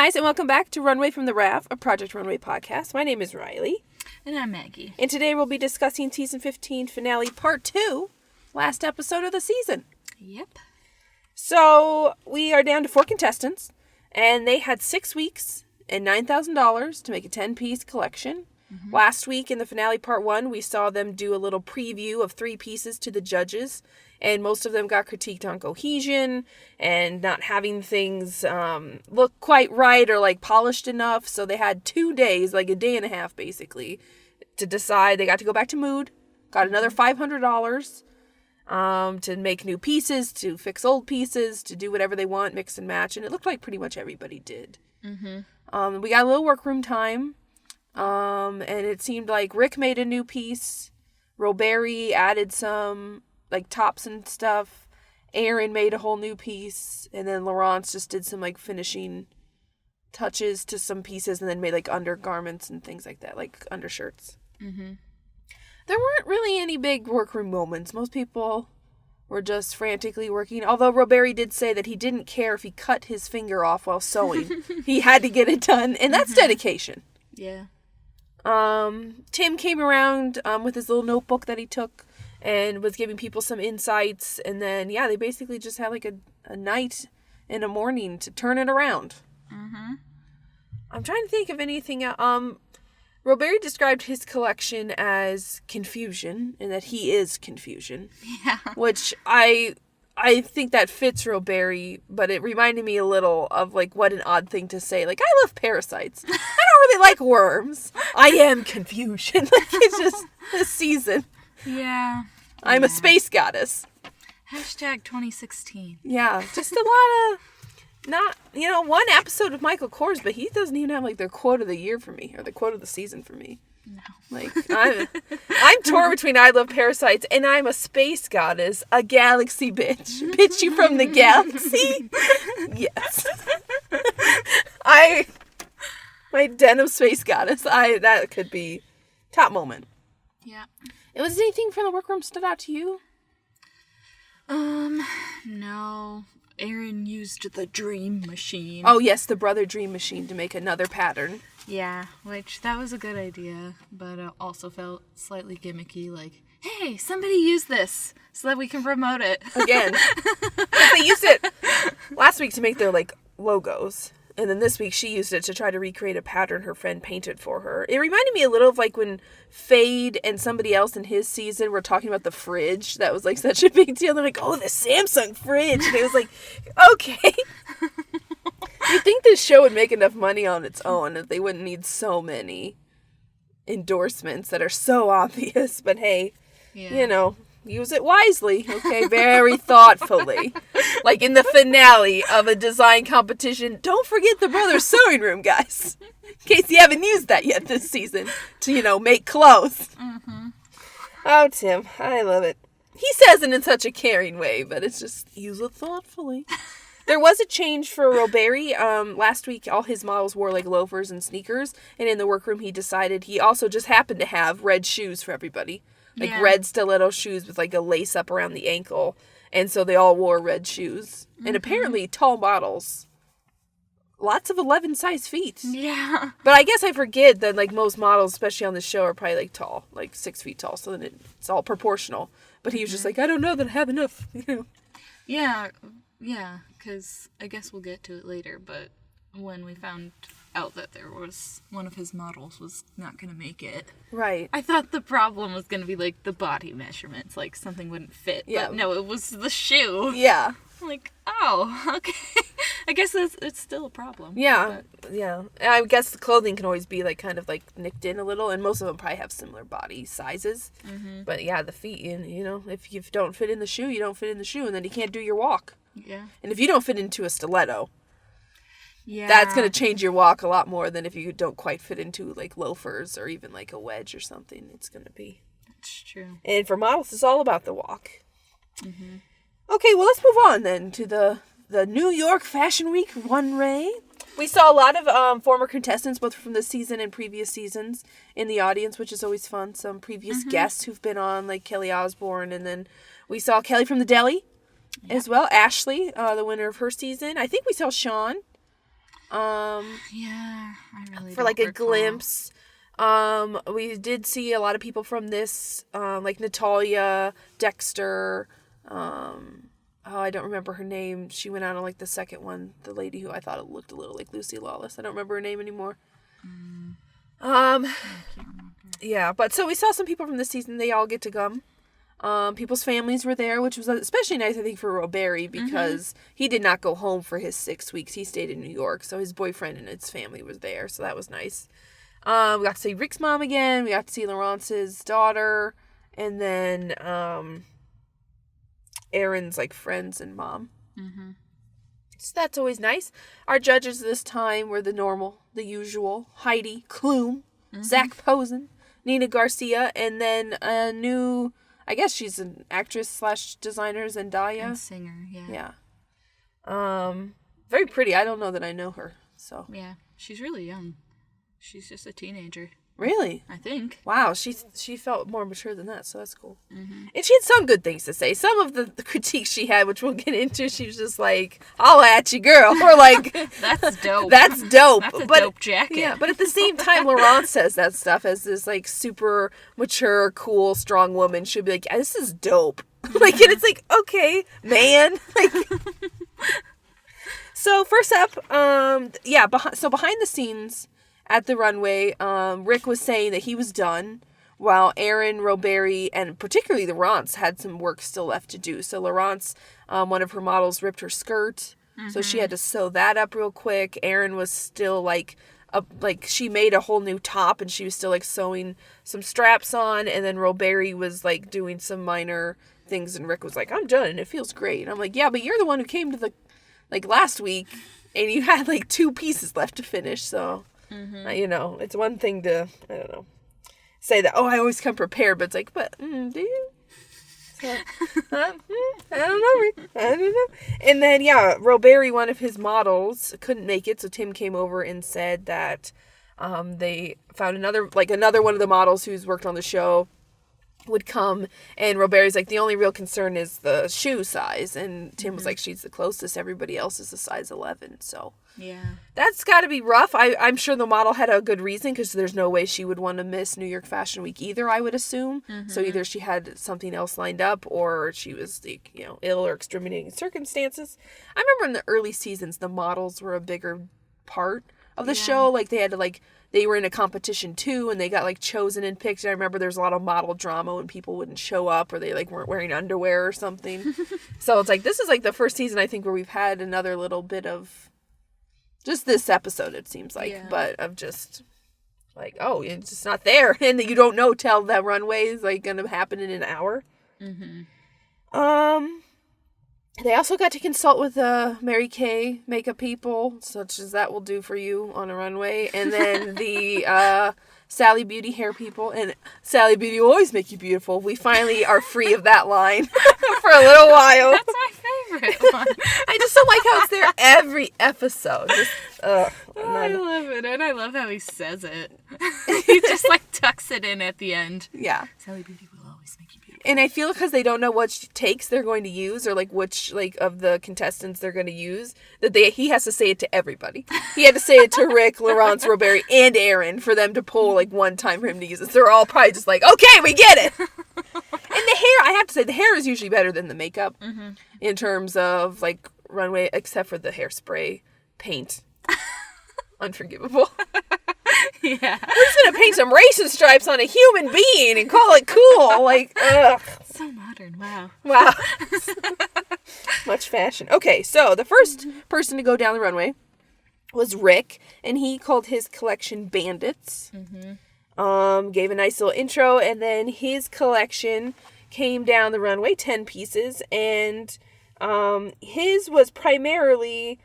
guys, and welcome back to Runway from the RAF, a Project Runway podcast. My name is Riley. And I'm Maggie. And today we'll be discussing Season 15 finale part 2, last episode of the season. Yep. So, we are down to 4 contestants, and they had 6 weeks and $9,000 to make a 10-piece collection. Mm-hmm. Last week in the finale part 1, we saw them do a little preview of 3 pieces to the judges, and most of them got critiqued on cohesion and not having things look quite right or like polished enough. So they had 2 days, like a day and a half basically, to decide. They got to go back to Mood, got another $500 to make new pieces, to fix old pieces, to do whatever they want, mix and match. And it looked like pretty much everybody did. Mm-hmm. We got a little workroom time. And it seemed like Rick made a new piece. Roberry added some like tops and stuff. Aaron made a whole new piece. And then Laurence just did some like finishing touches to some pieces and then made like undergarments and things like that, like undershirts. Mm-hmm. There weren't really any big workroom moments. Most people were just frantically working. Although Roberry did say that he didn't care if he cut his finger off while sewing. He had to get it done. And that's dedication. Yeah. Tim came around with his little notebook that he took and was giving people some insights. And then, yeah, they basically just had like a night and a morning to turn it around. Mm-hmm. I'm trying to think of anything else. Roberry described his collection as confusion and that he is confusion. Yeah. Which I think that fits Roberry, but it reminded me a little of, like, what an odd thing to say. Like, I love parasites. I don't really like worms. I am confusion. Like, it's just this season. Yeah. I'm a space goddess. Hashtag 2016. Yeah, just a lot of, not, one episode of Michael Kors, but he doesn't even have, like, the quote of the year for me, or the quote of the season for me. No. Like, I'm torn between I love parasites and I'm a space goddess, a galaxy bitch. Bitch you from the galaxy? Yes. My den of space goddess, that could be top moment. Yeah. Was anything from the workroom stood out to you? No. Aaron used the dream machine. Oh, yes, the brother dream machine to make another pattern. Yeah, which, that was a good idea, but it also felt slightly gimmicky, like, hey, somebody use this so that we can promote it. Again. They used it last week to make their, like, logos. And then this week she used it to try to recreate a pattern her friend painted for her. It reminded me a little of, like, when Fade and somebody else in his season were talking about the fridge. That was, like, such a big deal. They're like, oh, the Samsung fridge. And it was like, okay. You'd think this show would make enough money on its own that they wouldn't need so many endorsements that are so obvious. But hey, use it wisely, okay? Very thoughtfully. Like in the finale of a design competition, don't forget the Brothers Sewing Room, guys. In case you haven't used that yet this season to, make clothes. Mm-hmm. Oh, Tim, I love it. He says it in such a caring way, but it's just, use it thoughtfully. There was a change for Roberry. Last week, all his models wore, like, loafers and sneakers. And in the workroom, he decided he also just happened to have red shoes for everybody. Like, red stiletto shoes with, like, a lace up around the ankle. And so they all wore red shoes. Mm-hmm. And apparently, tall models. Lots of 11-size feet. Yeah. But I guess I forget that, like, most models, especially on the show, are probably, like, tall. Like, 6 feet tall. So then it's all proportional. But he was just like, I don't know that I have enough, Yeah. Yeah, because I guess we'll get to it later, but when we found out that there was one of his models was not going to make it. Right. I thought the problem was going to be, like, the body measurements, like, something wouldn't fit. Yeah. But no, it was the shoe. Yeah. Like, oh, okay. I guess it's still a problem. Yeah, yeah. And I guess the clothing can always be, like, kind of, like, nicked in a little, and most of them probably have similar body sizes. Mm-hmm. But, yeah, the feet, if you don't fit in the shoe, you don't fit in the shoe, and then you can't do your walk. Yeah. And if you don't fit into a stiletto, yeah, that's going to change your walk a lot more than if you don't quite fit into, like, loafers or even, like, a wedge or something. It's going to be. That's true. And for models, it's all about the walk. Mm-hmm. Okay, well, let's move on then to the New York Fashion Week runway. We saw a lot of former contestants, both from this season and previous seasons, in the audience, which is always fun. Some previous guests who've been on, like Kelly Osbourne, and then we saw Kelly from the Deli as well. Ashley, the winner of her season. I think we saw Sean. Yeah, I really for don't like a recall. glimpse. We did see a lot of people from this, like Natalia, Dexter, I don't remember her name. She went out on like the second one, the lady who I thought it looked a little like Lucy Lawless. I don't remember her name anymore. I can't remember. Yeah, but so we saw some people from this season. They all get to come. People's families were there, which was especially nice, I think, for Roberi because he did not go home for his 6 weeks. He stayed in New York, so his boyfriend and his family was there, so that was nice. We got to see Rick's mom again. We got to see Laurence's daughter, and then Aaron's like friends and mom. Mm-hmm. So that's always nice. Our judges this time were the usual: Heidi Klum, Zach Posen, Nina Garcia, and then a new. I guess she's an actress / designer, Zendaya. And singer, yeah. Yeah. Very pretty. I don't know that I know her. So. Yeah, she's really young. She's just a teenager. Really? I think. Wow, she felt more mature than that, so that's cool. Mm-hmm. And she had some good things to say. Some of the critiques she had, which we'll get into, she was just like, "I'll at you, girl," or like, "That's dope. That's dope. That's a dope jacket." Yeah, but at the same time, Laurence says that stuff as this like super mature, cool, strong woman should be like, "This is dope." Like, and it's like, okay, man. Like, so first up, behind the scenes. At the runway, Rick was saying that he was done, while Aaron, Roberi, and particularly Laurence had some work still left to do. So Laurence, one of her models, ripped her skirt, so she had to sew that up real quick. Aaron was still she made a whole new top, and she was still like sewing some straps on, and then Roberi was like doing some minor things, and Rick was like, "I'm done, and it feels great." And I'm like, "Yeah, but you're the one who came to the last week, and you had like 2 pieces left to finish, so." Mm-hmm. It's one thing to, I don't know, say that, I always come prepared, but it's like, but, do you? So, I don't know, Rick. I don't know. And then, Roberi, one of his models, couldn't make it, so Tim came over and said that they found another one of the models who's worked on the show would come, and Roberi's like, the only real concern is the shoe size, and Tim was like, she's the closest, everybody else is a size 11, so yeah, that's got to be rough. I'm sure the model had a good reason, because there's no way she would want to miss New York Fashion Week either, I would assume. So either she had something else lined up, or she was like, ill or extenuating circumstances. I remember in the early seasons the models were a bigger part of the show, like they had to they were in a competition too, and they got chosen and picked. I remember there's a lot of model drama when people wouldn't show up, or they weren't wearing underwear or something. So it's this is the first season I think where we've had another little bit of just this episode, it seems like, but of just it's just not there, and you don't know till that runway is gonna happen in an hour. They also got to consult with Mary Kay makeup people, such as that will do for you on a runway. And then the Sally Beauty hair people. And Sally Beauty will always make you beautiful. We finally are free of that line for a little while. That's my favorite one. I just don't like how it's there every episode. I love it. And I love how he says it. He just tucks it in at the end. Yeah. Sally Beauty will always make you beautiful. And I feel because they don't know which takes they're going to use, or which of the contestants they're going to use, that he has to say it to everybody. He had to say it to Rick, Laurence, Roberi, and Aaron for them to pull one time for him to use it. So they're all probably just okay, we get it. And the hair, I have to say, the hair is usually better than the makeup in terms of runway, except for the hairspray paint. Unforgivable. Yeah. Who's gonna paint some racing stripes on a human being and call it cool? Ugh. So modern. Wow. Much fashion. Okay, so the first person to go down the runway was Rick, and he called his collection Bandits. Gave a nice little intro, and then his collection came down the runway, 10 pieces, and his was primarily,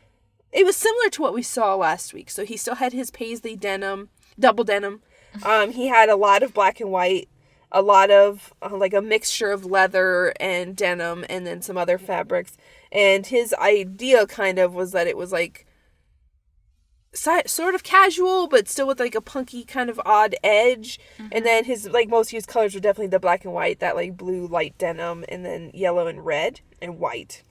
it was similar to what we saw last week. So he still had his paisley denim, double denim. He had a lot of black and white, a lot of a mixture of leather and denim, and then some other fabrics. And his idea kind of was that it was sort of casual, but still with a punky kind of odd edge. And then his most used colors were definitely the black and white, that blue light denim, and then yellow and red and white.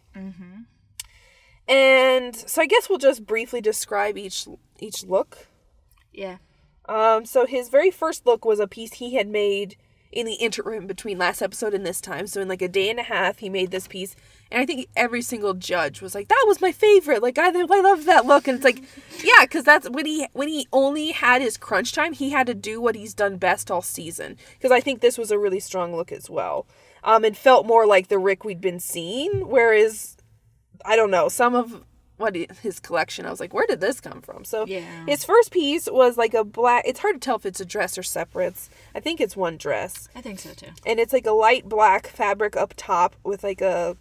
And so I guess we'll just briefly describe each look. Yeah. So his very first look was a piece he had made in the interim between last episode and this time. So in like a day and a half, he made this piece. And I think every single judge was like, that was my favorite. Like, I love that look. And it's like, yeah, because that's when he only had his crunch time, he had to do what he's done best all season. Because I think this was a really strong look as well. And felt more like the Rick we'd been seeing. Whereas, I don't know, some of his collection, I was like, where did this come from? So Yeah. his first piece was like a black, it's hard to tell if it's a dress or separates. I think it's one dress. I think so too. And it's like a light black fabric up top with like a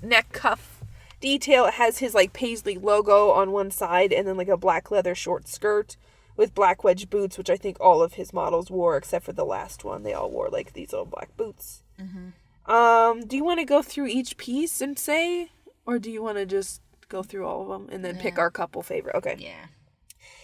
neck cuff detail. It has his like paisley logo on one side and then like a black leather short skirt with black wedge boots, which I think all of his models wore except for the last one. They all wore like these little black boots. Mm-hmm. Do you want to go through each piece and say, or do you want to just go through all of them and then pick our couple favorite? Okay. Yeah.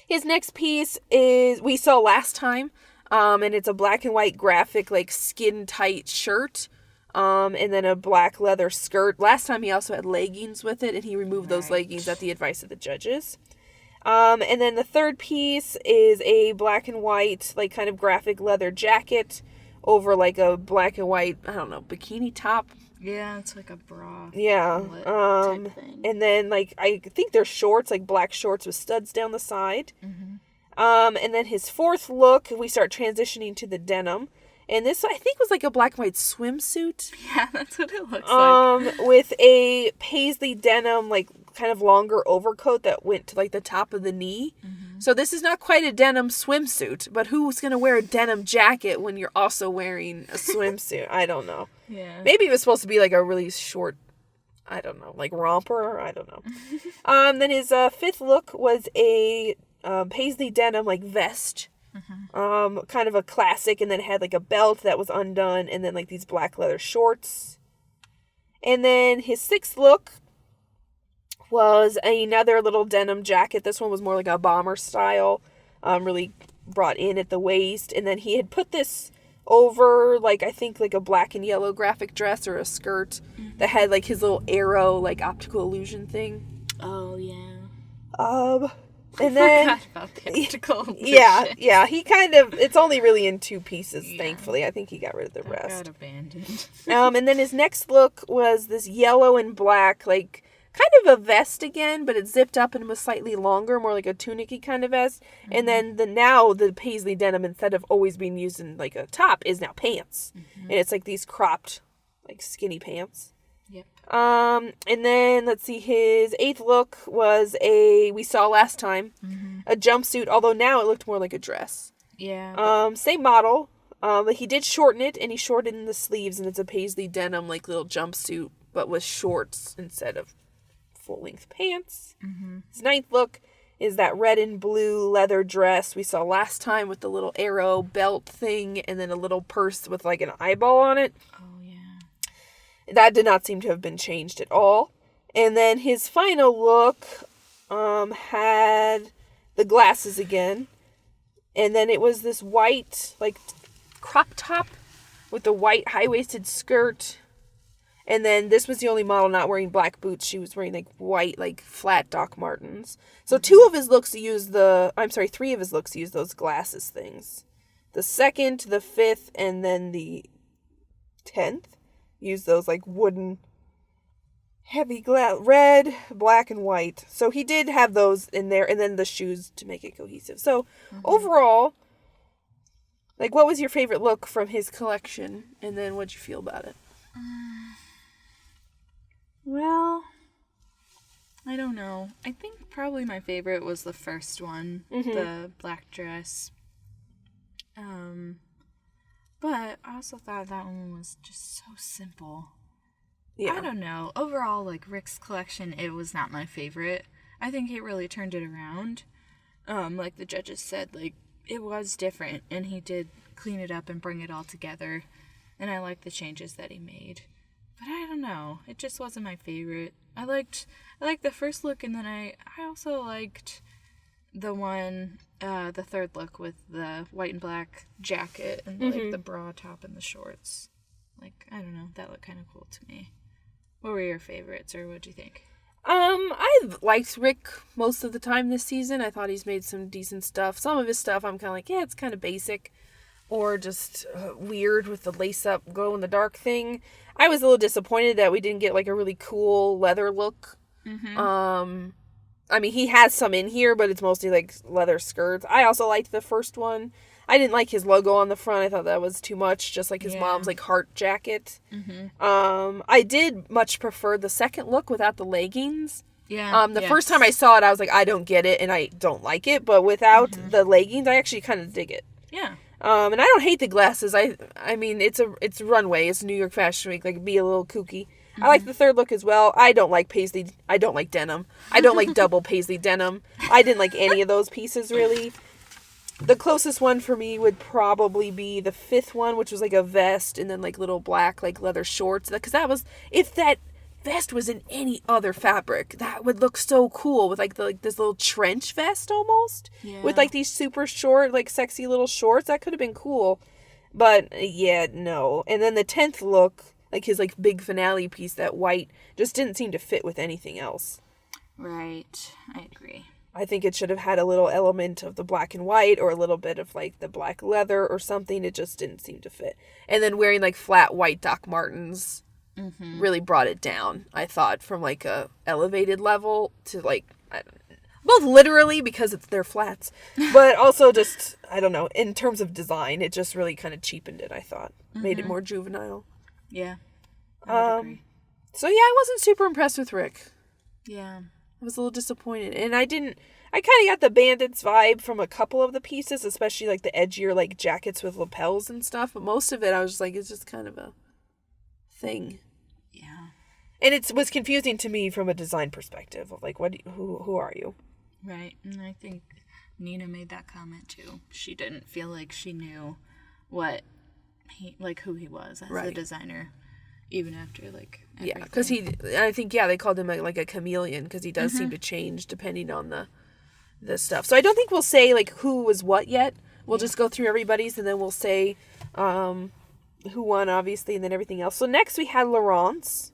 His next piece is we saw last time, and it's a black and white graphic like skin tight shirt, and then a black leather skirt. Last time he also had leggings with it, and he removed those leggings at the advice of the judges. And then the third piece is a black and white like kind of graphic leather jacket over like a black and white, I don't know, bikini top. Yeah, it's like a bra. Yeah. Type thing. And then like I think they're shorts, like black shorts with studs down the side. Mm-hmm. And then his fourth look, we start transitioning to the denim. And this I think was like a black and white swimsuit. Yeah, that's what it looks like. With a paisley denim like kind of longer overcoat that went to like the top of the knee. Mm-hmm. So this is not quite a denim swimsuit, but who's going to wear a denim jacket when you're also wearing a swimsuit? I don't know. Yeah. Maybe it was supposed to be like a really short, I don't know, like romper. I don't know. Then his fifth look was a paisley denim like vest. Mm-hmm. Kind of a classic, and then it had like a belt that was undone, and then like these black leather shorts. And then his sixth look was another little denim jacket. This one was more like a bomber style, really brought in at the waist. And then he had put this over like I think like a black and yellow graphic dress or a skirt that had like his little arrow like optical illusion thing. Oh yeah. And then I forgot about the optical illusion. Yeah. He kind of, it's only really in two pieces. Thankfully, I think he got rid of the rest. Got abandoned. And then his next look was this yellow and black like kind of a vest again, but it zipped up and was slightly longer, more like a tunic-y kind of vest. Mm-hmm. And then the paisley denim, instead of always being used in like a top, is now pants. Mm-hmm. And it's like these cropped, like skinny pants. Yep. And then let's see, his eighth look was we saw last time, a jumpsuit, although now it looked more like a dress. Yeah. Same model. But he did shorten it, and he shortened the sleeves, and it's a paisley denim like little jumpsuit, but with shorts instead of full-length pants. Mm-hmm. His ninth look is that red and blue leather dress we saw last time with the little arrow belt thing and then a little purse with like an eyeball on it. Oh, yeah. That did not seem to have been changed at all. And then his final look had the glasses again. And then it was this white, like, crop top with the white high-waisted skirt. And then this was the only model not wearing black boots. She was wearing like white, like flat Doc Martens. So three of his looks used those glasses things. The second, the fifth, and then the 10th used those like wooden, heavy red, black, and white. So he did have those in there, and then the shoes to make it cohesive. So overall, like, what was your favorite look from his collection? And then what'd you feel about it? Well, I don't know. I think probably my favorite was the first one, the black dress. But I also thought that one was just so simple. Yeah. I don't know. Overall, like, Rick's collection, it was not my favorite. I think he really turned it around. Like the judges said, like, it was different, and he did clean it up and bring it all together. And I liked the changes that he made. But I don't know. It just wasn't my favorite. I liked the first look, and then I also liked the one, the third look with the white and black jacket and like the bra top and the shorts. Like, I don't know. That looked kind of cool to me. What were your favorites, or what'd you think? I've liked Rick most of the time this season. I thought he's made some decent stuff. Some of his stuff I'm kind of like, yeah, it's kind of basic. Or just weird with the lace-up glow-in-the-dark thing. I was a little disappointed that we didn't get, like, a really cool leather look. Mm-hmm. I mean, he has some in here, but it's mostly, like, leather skirts. I also liked the first one. I didn't like his logo on the front. I thought that was too much, just like his mom's, like, heart jacket. Mm-hmm. I did much prefer the second look without the leggings. Yeah. The first time I saw it, I was like, I don't get it, and I don't like it. But without the leggings, I actually kind of dig it. Yeah. And I don't hate the glasses. I mean, it's Runway. It's New York Fashion Week. Like, be a little kooky. Mm-hmm. I like the third look as well. I don't like paisley. I don't like denim. I don't like double paisley denim. I didn't like any of those pieces, really. The closest one for me would probably be the fifth one, which was like a vest and then like little black like leather shorts. Because that was, if that vest was in any other fabric, that would look so cool with like this little trench vest almost. Yeah. With like these super short, like sexy little shorts. That could have been cool. But yeah, no. And then the 10th look, like his like big finale piece, that white, just didn't seem to fit with anything else. Right. I agree. I think it should have had a little element of the black and white or a little bit of like the black leather or something. It just didn't seem to fit. And then wearing like flat white Doc Martens really brought it down, I thought, from like a elevated level to like, both literally because they're flats, but also just, I don't know, in terms of design, it just really kind of cheapened it, I thought. Made it more juvenile. Yeah. I would agree. So yeah, I wasn't super impressed with Rick. Yeah. I was a little disappointed. And I kind of got the bandits vibe from a couple of the pieces, especially like the edgier like jackets with lapels and stuff. But most of it, I was just like, it's just kind of a thing. Yeah. And it was confusing to me from a design perspective of like, who are you? Right. And I think Nina made that comment too. She didn't feel like she knew who he was as a designer. Even after, like, everything. Yeah, because I think, they called him, like, a chameleon, because he does seem to change depending on the stuff. So I don't think we'll say, like, who was what yet. We'll just go through everybody's, and then we'll say who won, obviously, and then everything else. So next we had Laurence.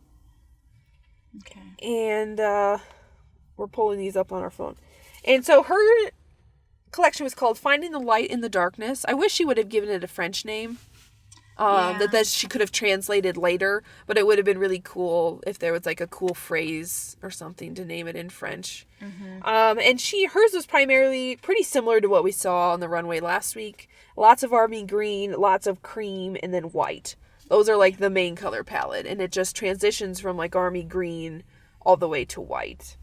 Okay. And we're pulling these up on our phone. And so her collection was called Finding the Light in the Darkness. I wish she would have given it a French name. That she could have translated later, but it would have been really cool if there was like a cool phrase or something to name it in French. And hers was primarily pretty similar to what we saw on the runway last week. Lots of army green, lots of cream, and then white. Those are like the main color palette, and it just transitions from like army green all the way to white.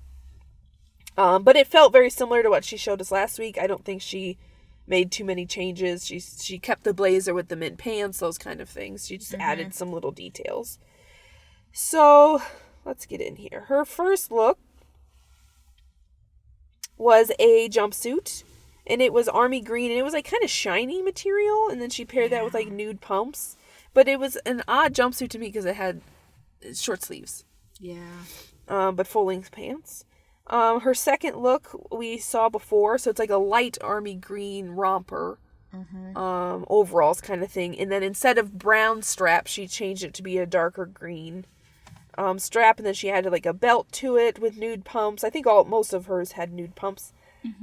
But it felt very similar to what she showed us last week. I don't think she made too many changes. She kept the blazer with the mint pants, those kind of things. She just added some little details. So, let's get in here. Her first look was a jumpsuit, and it was army green, and it was like kind of shiny material, and then she paired that with like nude pumps. But it was an odd jumpsuit to me because it had short sleeves. Yeah. But full-length pants. Her second look we saw before, so it's like a light army green romper, overalls kind of thing. And then instead of brown strap, she changed it to be a darker green strap, and then she had like a belt to it with nude pumps. I think most of hers had nude pumps.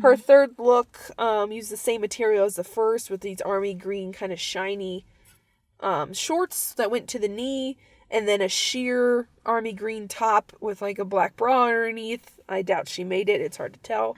Her third look used the same material as the first with these army green kind of shiny shorts that went to the knee. And then a sheer army green top with like a black bra underneath. I doubt she made it. It's hard to tell.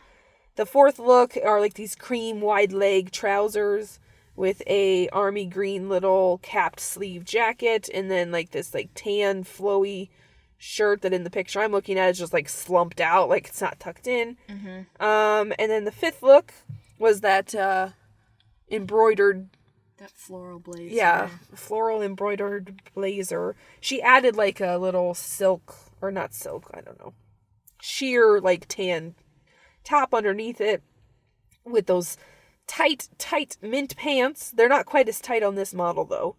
The fourth look are like these cream wide leg trousers with a army green little capped sleeve jacket. And then like this like tan flowy shirt that in the picture I'm looking at is just like slumped out. Like it's not tucked in. And then the fifth look was that embroidered... That floral blazer. Yeah, floral embroidered blazer. She added like a little silk, or not silk, I don't know. Sheer like tan top underneath it with those tight mint pants. They're not quite as tight on this model though,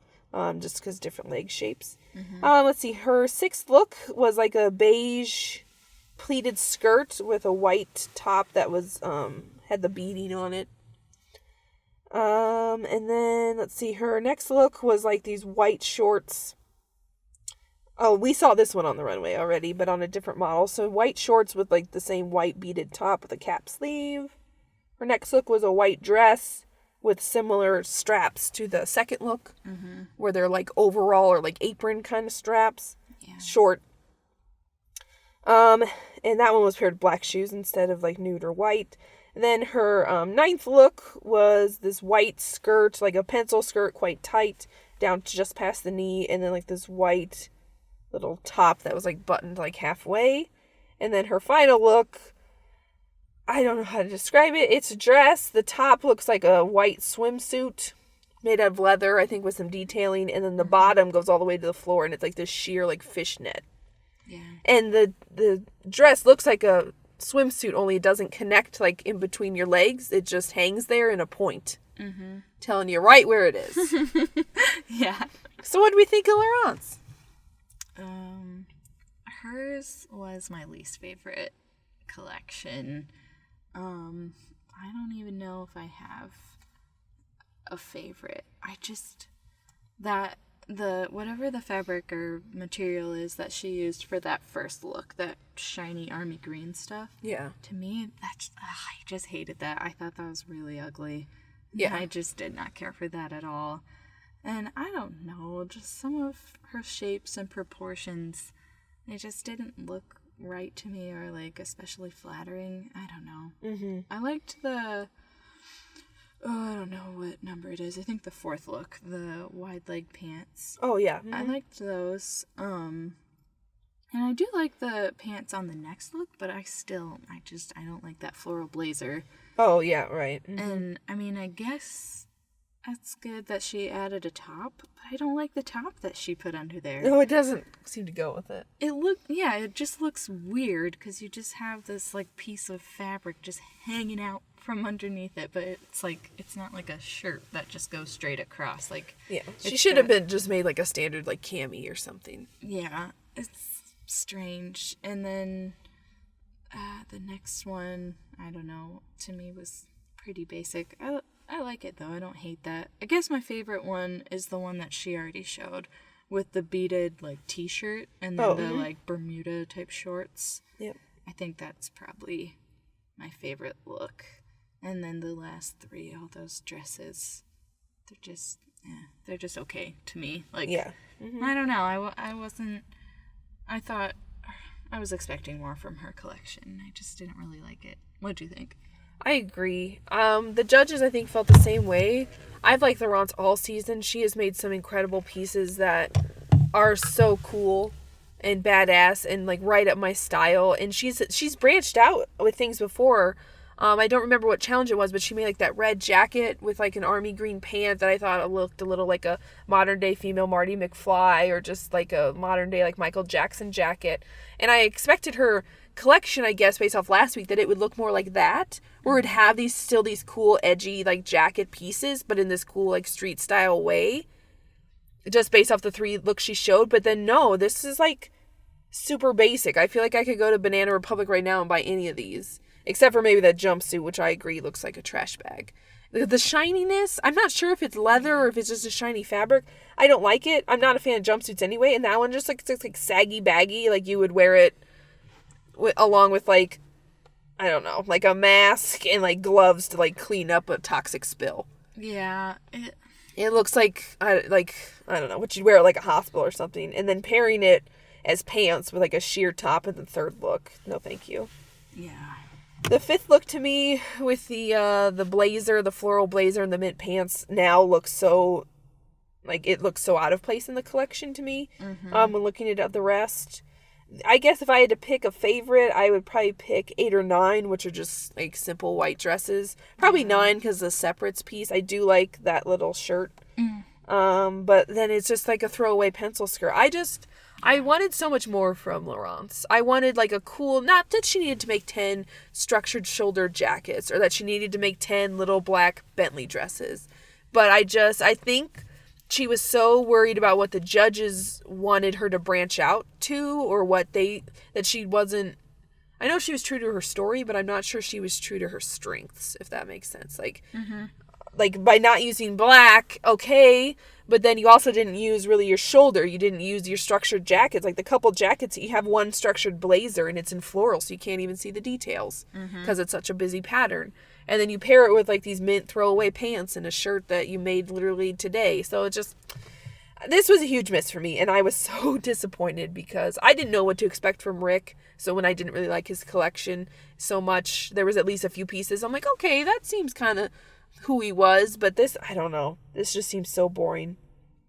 just because different leg shapes. Let's see, her sixth look was like a beige pleated skirt with a white top that was had the beading on it. And then, let's see, her next look was like these white shorts, Oh, we saw this one on the runway already, but on a different model. So white shorts with like the same white beaded top with a cap sleeve. Her next look was a white dress with similar straps to the second look, where they're like overall or like apron kind of straps. Yeah. Short. And that one was paired with black shoes instead of like nude or white. And then her ninth look was this white skirt, like a pencil skirt, quite tight, down to just past the knee, and then like this white little top that was like buttoned like halfway. And then her final look, I don't know how to describe it. It's a dress. The top looks like a white swimsuit made out of leather, I think, with some detailing, and then the bottom goes all the way to the floor, and it's like this sheer like fishnet. Yeah. And the dress looks like a swimsuit, only it doesn't connect like in between your legs. It just hangs there in a point, telling you right where it is. Yeah. So what do we think of Laurent's? Hers was my least favorite collection. I don't even know if I have a favorite. I just, whatever the fabric or material is that she used for that first look, that shiny army green stuff. Yeah. To me, I just hated that. I thought that was really ugly. Yeah. I just did not care for that at all. And I don't know, just some of her shapes and proportions, they just didn't look right to me, or like especially flattering. I don't know. I liked I don't know what number it is. I think the fourth look, the wide leg pants. Oh yeah. I liked those. And I do like the pants on the next look, but I don't like that floral blazer. Oh yeah, right. And I mean, I guess that's good that she added a top, but I don't like the top that she put under there. No, it doesn't seem to go with it. It just looks weird, because you just have this like piece of fabric just hanging out from underneath it, but it's not like a shirt that just goes straight across. Like, yeah, she should have been just made like a standard like cami or something. Yeah, it's strange. And then the next one, I don't know, to me was pretty basic. I like it, though. I don't hate that. I guess my favorite one is the one that she already showed, with the beaded, like, t-shirt and then the, like, Bermuda-type shorts. Yep. I think that's probably my favorite look. And then the last three, all those dresses, they're just okay to me. Like, yeah. I don't know. I thought I was expecting more from her collection. I just didn't really like it. What do you think? I agree. The judges, I think, felt the same way. I've liked Laurent's all season. She has made some incredible pieces that are so cool and badass and like right up my style. And she's branched out with things before. I don't remember what challenge it was, but she made like that red jacket with like an army green pant that I thought looked a little like a modern day female Marty McFly, or just like a modern day like Michael Jackson jacket. And I expected her collection, I guess, based off last week, that it would look more like that, where it'd have these cool edgy like jacket pieces, but in this cool like street style way, just based off the three looks she showed. But then no, this is like super basic. I feel like I could go to Banana Republic right now and buy any of these, except for maybe that jumpsuit, which I agree looks like a trash bag. The shininess, I'm not sure if it's leather or if it's just a shiny fabric. I don't like it. I'm not a fan of jumpsuits anyway, and that one just looks like saggy baggy, like you would wear it along with like, I don't know, like a mask and like gloves to like clean up a toxic spill. Yeah, it looks like I don't know, what you'd wear at like a hospital or something, and then pairing it as pants with like a sheer top in the third look. No, thank you. Yeah. The fifth look to me with the blazer, the floral blazer and the mint pants now looks so like it looks so out of place in the collection to me. When looking at the rest. I guess if I had to pick a favorite, I would probably pick 8 or 9, which are just like simple white dresses. Probably 9 because the separates piece. I do like that little shirt. But then it's just like a throwaway pencil skirt. I wanted so much more from Laurent's. I wanted like a cool, not that she needed to make 10 structured shoulder jackets or that she needed to make 10 little black Bentley dresses. But I think she was so worried about what the judges wanted her to branch out to, or that she wasn't. I know she was true to her story, but I'm not sure she was true to her strengths, if that makes sense. Like by not using black, okay, But then you also didn't use really your shoulder. You didn't use your structured jackets. Like the couple jackets, you have one structured blazer and it's in floral, so you can't even see the details because it's such a busy pattern. And then you pair it with like these mint throwaway pants and a shirt that you made literally today. So it just, this was a huge miss for me. And I was so disappointed because I didn't know what to expect from Rick. So when I didn't really like his collection so much, there was at least a few pieces. I'm like, okay, that seems kind of who he was, but this, I don't know. This just seems so boring.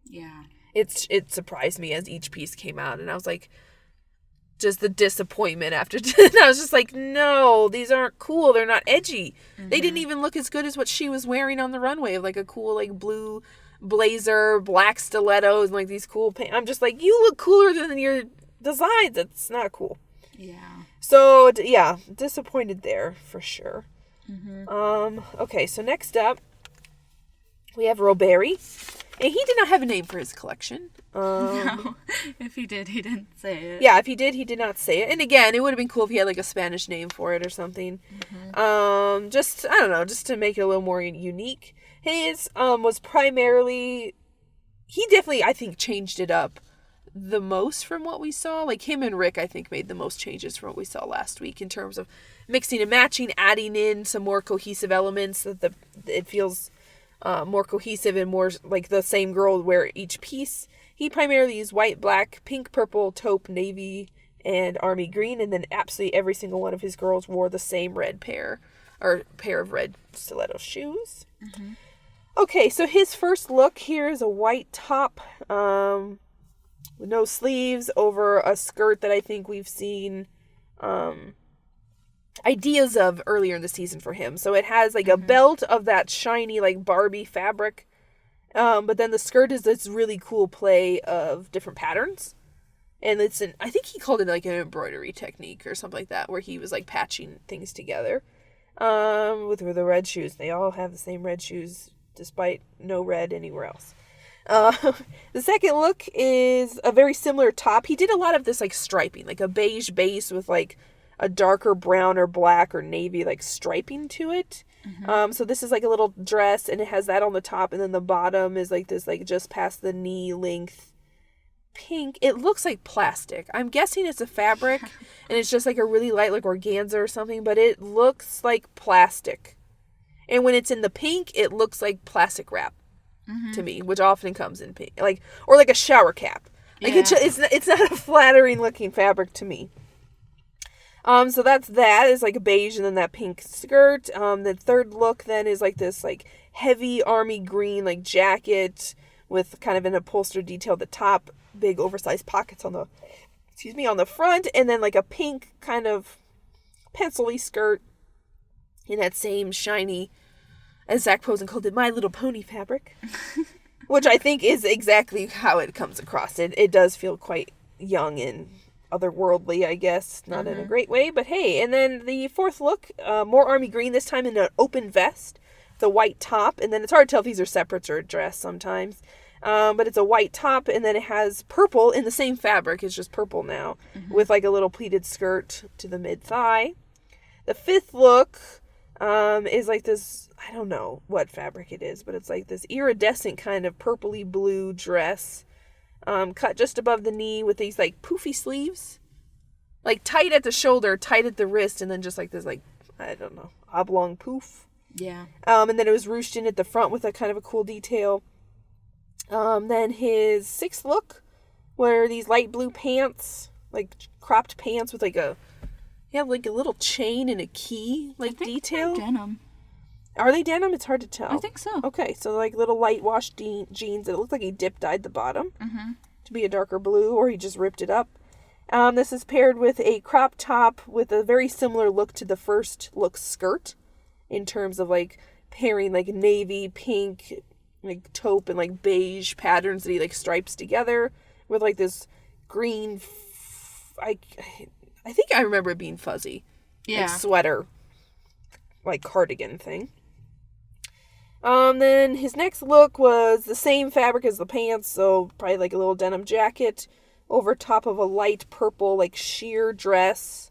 Yeah. It surprised me as each piece came out, and I was like, just the disappointment after. I was just like, no, these aren't cool. They're not edgy. They didn't even look as good as what she was wearing on the runway, of like a cool like blue blazer, black stilettos, and like these cool pants. I'm just like, you look cooler than your designs. It's not cool. Yeah. So yeah, disappointed there for sure. Okay, so next up, we have Roberi. And he did not have a name for his collection. No, if he did, he didn't say it. Yeah, if he did, he did not say it. And again, it would have been cool if he had like a Spanish name for it or something. Just, I don't know, just to make it a little more unique. His was primarily, he definitely, I think, changed it up the most from what we saw. Like him and Rick, I think, made the most changes from what we saw last week in terms of mixing and matching, adding in some more cohesive elements that it feels more cohesive and more like the same girl would wear each piece. He primarily used white, black, pink, purple, taupe, navy, and army green, and then absolutely every single one of his girls wore the same red pair of red stiletto shoes. Okay, so his first look here is a white top with no sleeves over a skirt that I think we've seen ideas of earlier in the season for him. So it has like a belt of that shiny like Barbie fabric, but then the skirt is this really cool play of different patterns, and I think he called it like an embroidery technique or something like that, where he was like patching things together with the red shoes. They all have the same red shoes despite no red anywhere else. The second look is a very similar top. He did a lot of this like striping, like a beige base with like a darker brown or black or navy like striping to it. So this is like a little dress, and it has that on the top, and then the bottom is like this like just past the knee length pink. It looks like plastic. I'm guessing it's a fabric and it's just like a really light like organza or something, but it looks like plastic. And when it's in the pink, it looks like plastic wrap to me, which often comes in pink, like, or like a shower cap. Like it's not a flattering looking fabric to me. So that is like a beige, and then that pink skirt. The third look then is like this like heavy army green like jacket with kind of an upholstered detail at the top, big oversized pockets on the front, and then like a pink kind of pencil-y skirt in that same shiny, as Zach Posen called it, My Little Pony fabric, which I think is exactly how it comes across. It does feel quite young and otherworldly, I guess. Not in a great way, but hey. And then the fourth look, more army green, this time in an open vest, the white top, and then it's hard to tell if these are separates or a dress sometimes. But it's a white top, and then it has purple in the same fabric. It's just purple now, with like a little pleated skirt to the mid-thigh. The fifth look is like this, I don't know what fabric it is, but it's like this iridescent kind of purpley blue dress, cut just above the knee with these like poofy sleeves, like tight at the shoulder, tight at the wrist, and then just like this like, I don't know, oblong poof. Yeah. And then it was ruched in at the front with a kind of a cool detail. Then his sixth look, where these light blue pants, like cropped pants with like a little chain and a key, like detail. Denim. Are they denim? It's hard to tell. I think so. Okay, so like little light washed jeans. It looks like he dip dyed the bottom to be a darker blue, or he just ripped it up. This is paired with a crop top with a very similar look to the first look skirt, in terms of like pairing like navy, pink, like taupe, and like beige patterns that he like stripes together with like this green. I think I remember it being fuzzy, like sweater, like cardigan thing. Then his next look was the same fabric as the pants, so probably like a little denim jacket over top of a light purple like sheer dress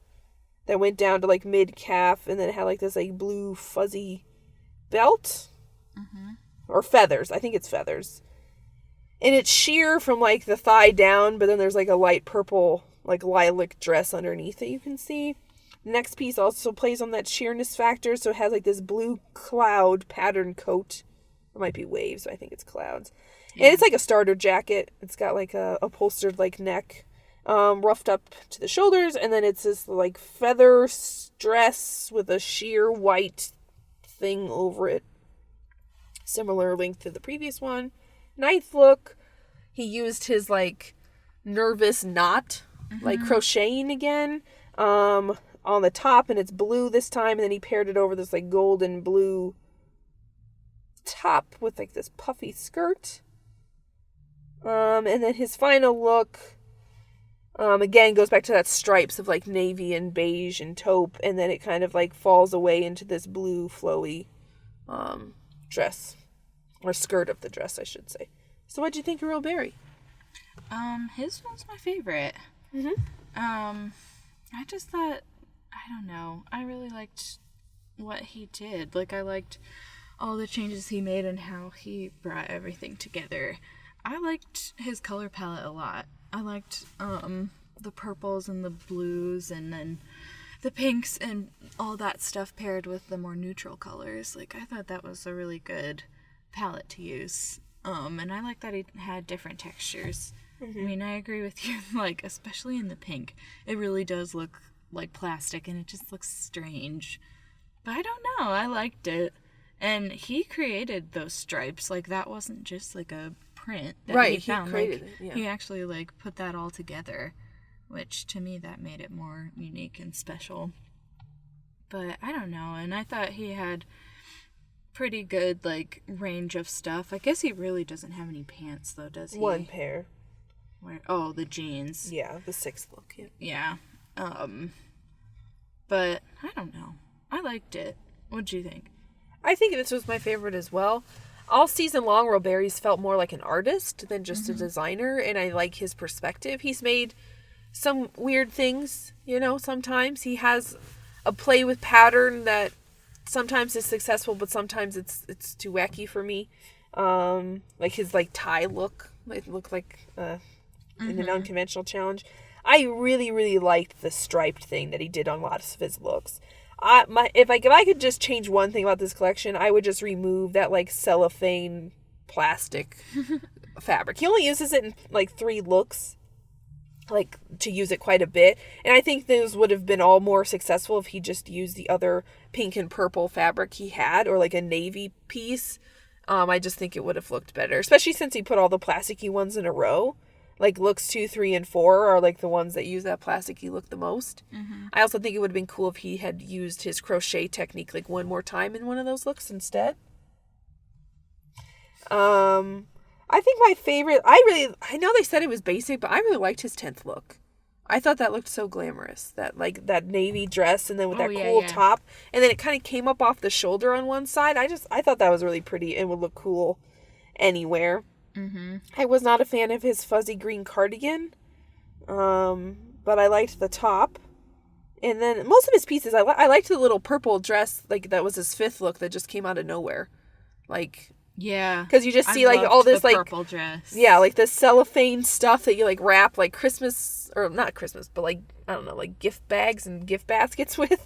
that went down to like mid calf, and then it had like this like blue fuzzy belt or feathers. I think it's feathers. And it's sheer from, like, the thigh down, but then there's, like, a light purple, like, lilac dress underneath that you can see. The next piece also plays on that sheerness factor, so it has, like, this blue cloud pattern coat. It might be waves, but I think it's clouds. Yeah. And it's, like, a starter jacket. It's got, like, a upholstered, like, neck, roughed up to the shoulders, and then it's this, like, feather dress with a sheer white thing over it. Similar length to the previous one. Ninth look, he used his, like, nervous knot, like, crocheting again, on the top, and it's blue this time, and then he paired it over this, like, golden blue top with, like, this puffy skirt. And then his final look, again, goes back to that stripes of, like, navy and beige and taupe, and then it kind of, like, falls away into this blue flowy, dress. Or skirt of the dress, I should say. So what'd you think of Real Berry? His one's my favorite. I just thought, I don't know, I really liked what he did. Like, I liked all the changes he made and how he brought everything together. I liked his color palette a lot. I liked, the purples and the blues and then the pinks and all that stuff paired with the more neutral colors. Like, I thought that was a really good palette to use. And I like that he had different textures. I mean, I agree with you, like, especially in the pink. It really does look like plastic and it just looks strange. But I don't know, I liked it. And he created those stripes. Like, that wasn't just like a print that he found. He created it, yeah. He actually, like, put that all together, which to me that made it more unique and special. But I don't know, and I thought he had pretty good, like, range of stuff. I guess he really doesn't have any pants, though, does he? One pair. Oh, the jeans. Yeah, the sixth look. Yeah. But I don't know. I liked it. What'd you think? I think this was my favorite as well. All season long, Real Berry's felt more like an artist than just a designer, and I like his perspective. He's made some weird things, you know, sometimes. He has a play with pattern that sometimes is successful, but sometimes it's too wacky for me. Like his, like, tie look. It looked like in an unconventional challenge. I really, really liked the striped thing that he did on lots of his looks. If I could just change one thing about this collection, I would just remove that, like, cellophane plastic fabric. He only uses it in, like, 3 looks, like, to use it quite a bit. And I think those would have been all more successful if he just used the other pink and purple fabric he had, or, like, a navy piece. I just think it would have looked better, especially since he put all the plasticky ones in a row. Like, looks 2, 3, and 4 are, like, the ones that use that plasticky look the most. I also think it would have been cool if he had used his crochet technique, like, one more time in one of those looks instead. I think my favorite, I know they said it was basic, but I really liked his 10th look. I thought that looked so glamorous. That, like, that navy dress and then with that cool top. And then it kind of came up off the shoulder on one side. I thought that was really pretty and would look cool anywhere. I was not a fan of his fuzzy green cardigan, but I liked the top. And then most of his pieces, I liked the little purple dress, like, that was his 5th look that just came out of nowhere. Like, yeah, because you just see, like, all this, like, purple dress. Yeah, like the cellophane stuff that you, like, wrap, like, Christmas, or not Christmas, but, like, I don't know, like, gift bags and gift baskets with.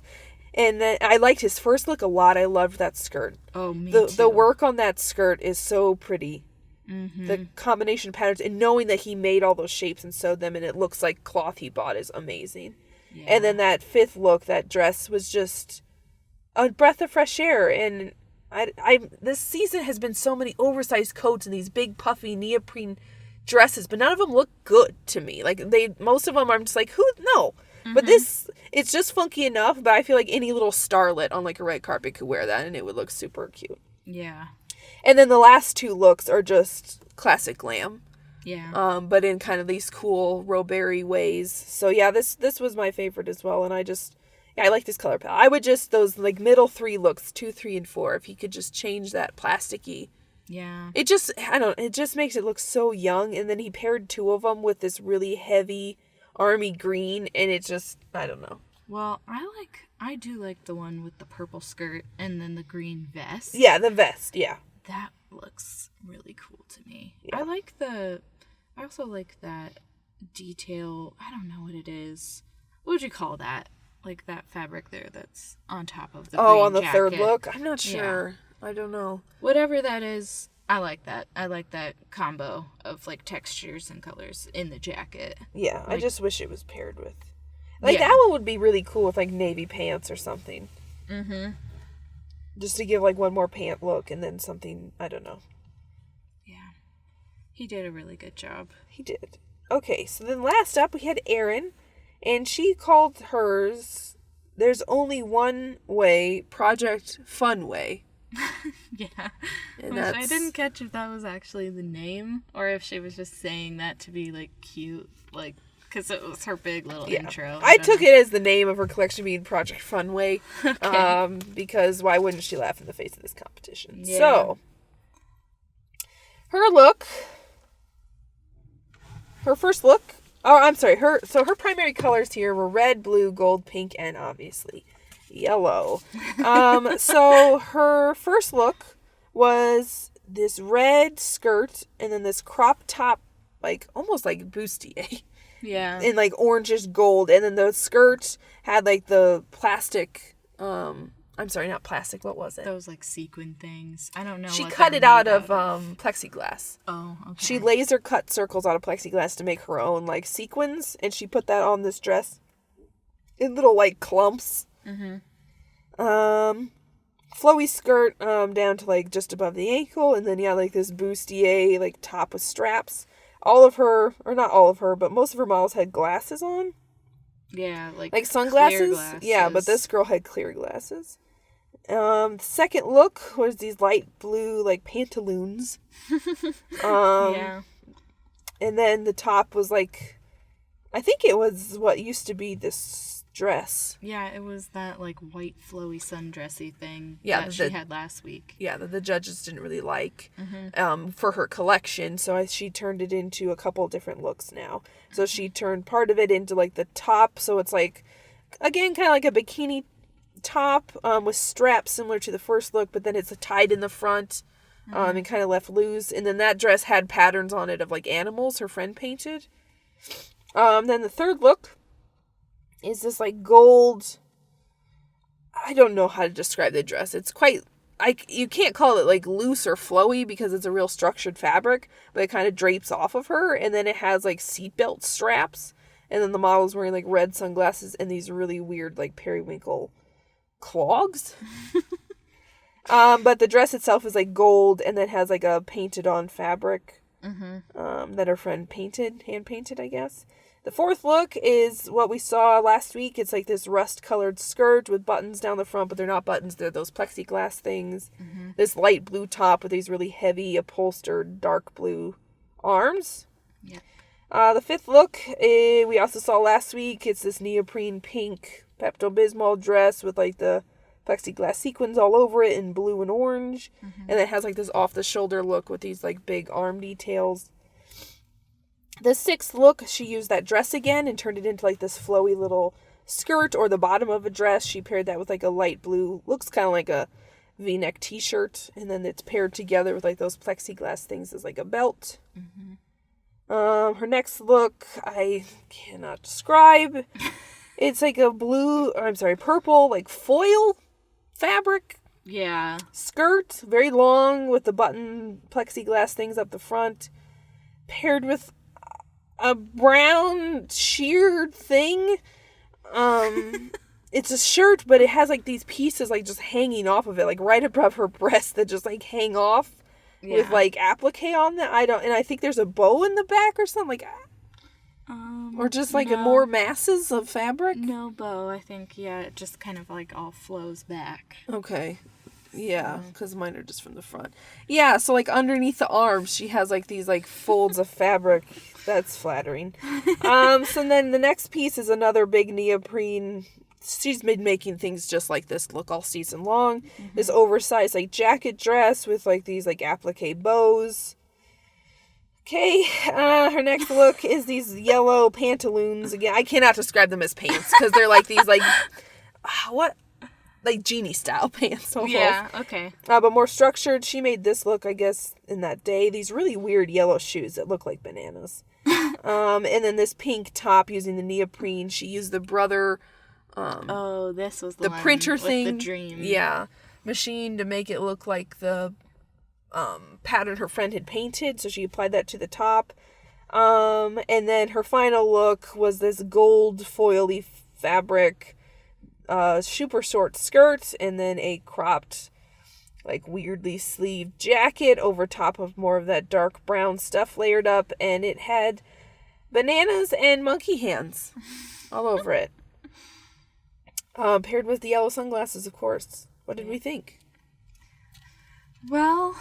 And then I liked his first look a lot. I loved that skirt. Oh, me too. The work on that skirt is so pretty. The combination of patterns and knowing that he made all those shapes and sewed them and it looks like cloth he bought is amazing. Yeah. And then that 5th look, that dress was just a breath of fresh air. And I this season has been so many oversized coats and these big puffy neoprene dresses, but none of them look good to me. Like, most of them I'm just like, no. But this, it's just funky enough, but I feel like any little starlet on, like, a red carpet could wear that and it would look super cute. Yeah. And then the last 2 looks are just classic glam. Yeah. But in kind of these cool Real Berry ways. So yeah, this was my favorite as well. And I like this color palette. I would just, those, like, middle 3 looks, 2, 3, and 4, if he could just change that plasticky. Yeah. It just makes it look so young. And then he paired 2 of them with this really heavy army green. And it just, I don't know. Well, I do like the one with the purple skirt and then the green vest. Yeah, the vest, yeah. that looks really cool to me. Yeah. I also like that detail. I don't know what it is. What would you call that? Like that fabric there that's on top of the green on the jacket. third look? I'm not sure. Yeah. I don't know. Whatever that is, I like that. I like that combo of like textures and colors in the jacket. Yeah, like, I just wish it was paired with... Like, that one would be really cool with, like, navy pants or something. Mm-hmm. Just to give, like, one more pant look and then something, I don't know. Yeah. He did a really good job. He did. Okay, so then last up we had Erin, and she called hers There's Only One Way, Project Fun Way. Yeah. And I didn't catch if that was actually the name or if she was just saying that to be, like, cute, like... Because it was her big little intro. I took it as the name of her collection being Project Funway. Okay. Because why wouldn't she laugh in the face of this competition? Yeah. So, her first look... Oh, I'm sorry. Her primary colors here were red, blue, gold, pink, and obviously yellow. So her first look was this red skirt and then this crop top, like almost like bustier. Yeah. In like orangish gold. And then the skirt had like the plastic, I'm sorry, not plastic. What was it? Those like sequin things. I don't know. She cut it out of plexiglass. Oh, okay. She laser cut circles out of plexiglass to make her own like sequins. And she put that on this dress in little like clumps. Mm-hmm. Flowy skirt down to like just above the ankle. And then like this bustier like top with straps. All of her, or not all of her, but most of her models had glasses on. Yeah, like sunglasses. Yeah, but this girl had clear glasses. Second look was these light blue, like, pantaloons. Yeah. And then the top was, like, I think it was what used to be this dress. Yeah, it was that, like, white flowy sundressy thing that she had last week. Yeah, that the judges didn't really like for her collection, so she turned it into a couple different looks now. So she turned part of it into, like, the top, so it's, like, again, kind of like a bikini top with straps similar to the first look, but then it's tied in the front and kind of left loose. And then that dress had patterns on it of, like, animals her friend painted. Then the third look is this, like, gold... I don't know how to describe the dress. It's quite... you can't call it, like, loose or flowy because it's a real structured fabric, but it kind of drapes off of her, and then it has, like, seatbelt straps, and then the model's wearing, like, red sunglasses and these really weird, like, periwinkle clogs. But the dress itself is, like, gold, and then has, like, a painted-on fabric that her friend hand-painted, I guess. The fourth look is what we saw last week. It's like this rust-colored skirt with buttons down the front, but they're not buttons. They're those plexiglass things. Mm-hmm. This light blue top with these really heavy, upholstered, dark blue arms. Yeah. The fifth look we also saw last week. It's this neoprene pink Pepto-Bismol dress with like the plexiglass sequins all over it in blue and orange. Mm-hmm. And it has like this off-the-shoulder look with these like big arm details. The sixth look, she used that dress again and turned it into like this flowy little skirt or the bottom of a dress. She paired that with like a light blue, looks kind of like a V-neck t-shirt. And then it's paired together with like those plexiglass things as like a belt. Mm-hmm. Her next look, I cannot describe. It's like a purple, like foil fabric. Yeah. Skirt, very long with the button plexiglass things up the front. Paired with a brown sheared thing. It's a shirt, but it has like these pieces like just hanging off of it, like right above her breast that just like hang off with like applique on them. And I think there's a bow in the back or something like or just like more masses of fabric. No bow, I think. Yeah, it just kind of like all flows back. Okay. Yeah, because mine are just from the front. Yeah, so like underneath the arms, she has like these like folds of fabric. That's flattering. So then the next piece is another big neoprene. She's been making things just like this look all season long. Mm-hmm. This oversized like jacket dress with like these like applique bows. Okay, her next look is these yellow pantaloons. Again, I cannot describe them as pants because they're like these like what? like genie style pants almost. Yeah, okay. But more structured. She made this look, I guess, in that day. These really weird yellow shoes that look like bananas. And then this pink top using the neoprene. She used the Brother. This was the one printer with thing. the dream. Yeah, machine to make it look like the pattern her friend had painted. So she applied that to the top. And then her final look was this gold foily fabric, super short skirt, and then a cropped, like weirdly sleeved jacket over top of more of that dark brown stuff layered up, and it had bananas and monkey hands all over it. Paired with the yellow sunglasses, of course. What did we think? Well,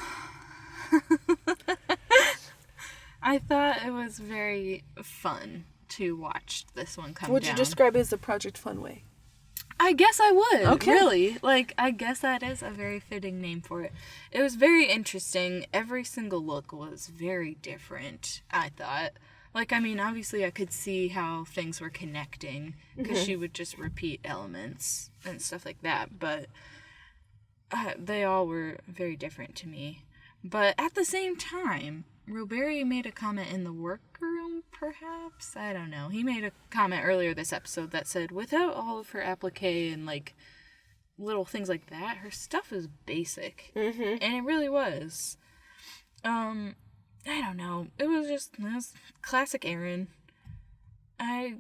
I thought it was very fun to watch this one come down. Would you describe it as the Project Funway? I guess I would. Okay. Really. Like, I guess that is a very fitting name for it. It was very interesting. Every single look was very different, I thought. Like, I mean, obviously I could see how things were connecting because she would just repeat elements and stuff like that, but they all were very different to me. But at the same time, Roberi made a comment in the workroom, perhaps? I don't know. He made a comment earlier this episode that said, without all of her applique and, like, little things like that, her stuff is basic. Mm-hmm. And it really was. I don't know. It was classic Erin. I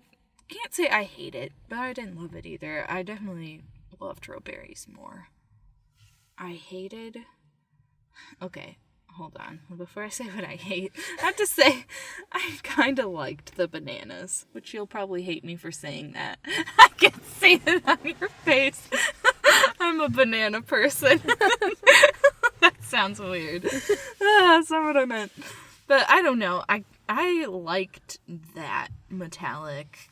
can't say I hate it, but I didn't love it either. I definitely loved Roberi's more. I hated... Okay, hold on. Before I say what I hate, I have to say I kind of liked the bananas, which you'll probably hate me for saying that. I can see it on your face. I'm a banana person. That sounds weird. That's not what I meant. But I don't know. I liked that metallic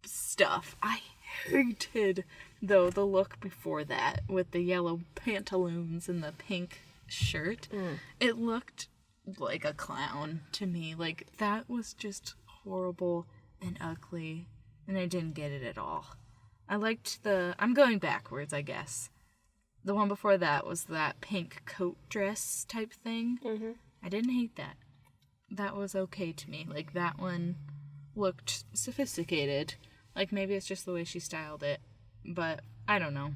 stuff. I hated, though, the look before that with the yellow pantaloons and the pink shirt. It looked like a clown to me. Like, that was just horrible and ugly, and I didn't get it at all. I liked I'm going backwards, I guess. The one before that was that pink coat dress type thing. Mm-hmm. I didn't hate that. That was okay to me. Like, that one looked sophisticated. Like, maybe it's just the way she styled it. But, I don't know.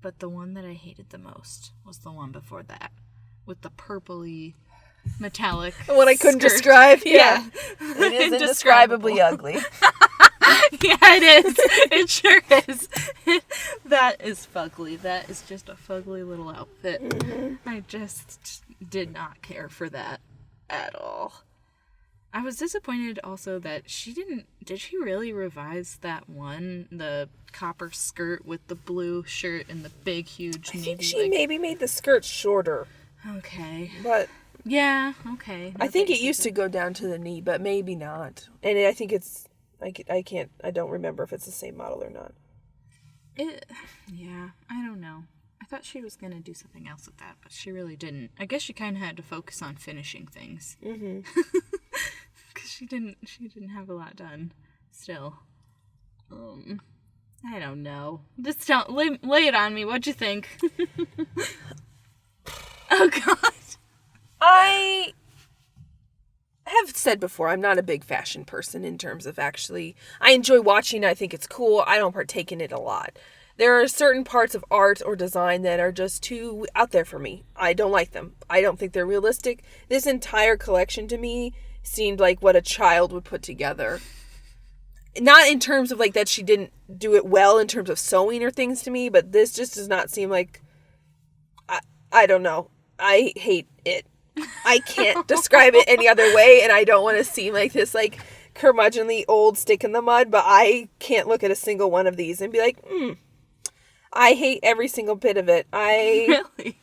But the one that I hated the most was the one before that. With the purpley metallic What I couldn't skirt. describe? Yeah. It is indescribably ugly. Yeah, it is. It sure is. That is fugly. That is just a fugly little outfit. Mm-hmm. I just did not care for that at all. I was disappointed also that did she really revise that one? The copper skirt with the blue shirt and the big, huge navy. I think she maybe made the skirt shorter. Okay. But... yeah, okay. I think it used to go down to the knee, but maybe not. And I think it's... I don't remember if it's the same model or not. Yeah, I don't know. I thought she was going to do something else with that, but she really didn't. I guess she kind of had to focus on finishing things. Mm-hmm. Because she didn't have a lot done still. I don't know. Just lay it on me. What'd you think? Oh, God. I have said before, I'm not a big fashion person in terms of actually... I enjoy watching it. I think it's cool. I don't partake in it a lot. There are certain parts of art or design that are just too out there for me. I don't like them. I don't think they're realistic. This entire collection to me seemed like what a child would put together. Not in terms of like that she didn't do it well in terms of sewing or things to me, but this just does not seem like... I don't know. I hate it. I can't describe it any other way, and I don't want to seem like this like curmudgeonly old stick in the mud, but I can't look at a single one of these and be like, I hate every single bit of it. Really?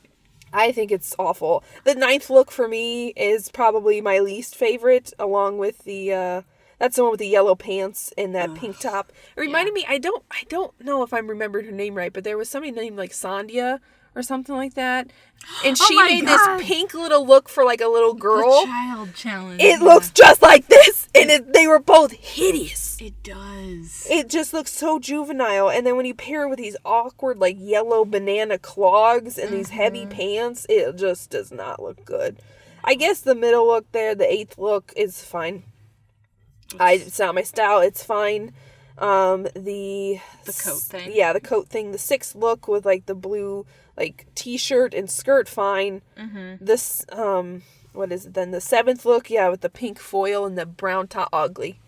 I think it's awful. The 9th look for me is probably my least favorite, along with the that's the one with the yellow pants and that pink top. It reminded me, I don't know if I'm remembering her name right, but there was somebody named like Sandhya or something like that. And she Oh my made God. this pink little look for like a little girl. The child challenge. It looks just like this, and they were both hideous. It does. It just looks so juvenile. And then when you pair it with these awkward, like, yellow banana clogs and these heavy pants, it just does not look good. I guess the middle look there, the 8th look, is fine. It's not my style. It's fine. The coat thing. Yeah, the coat thing. The 6th look with, like, the blue, like, t-shirt and skirt, fine. This, what is it then? The 7th look, yeah, with the pink foil and the brown top, ugly.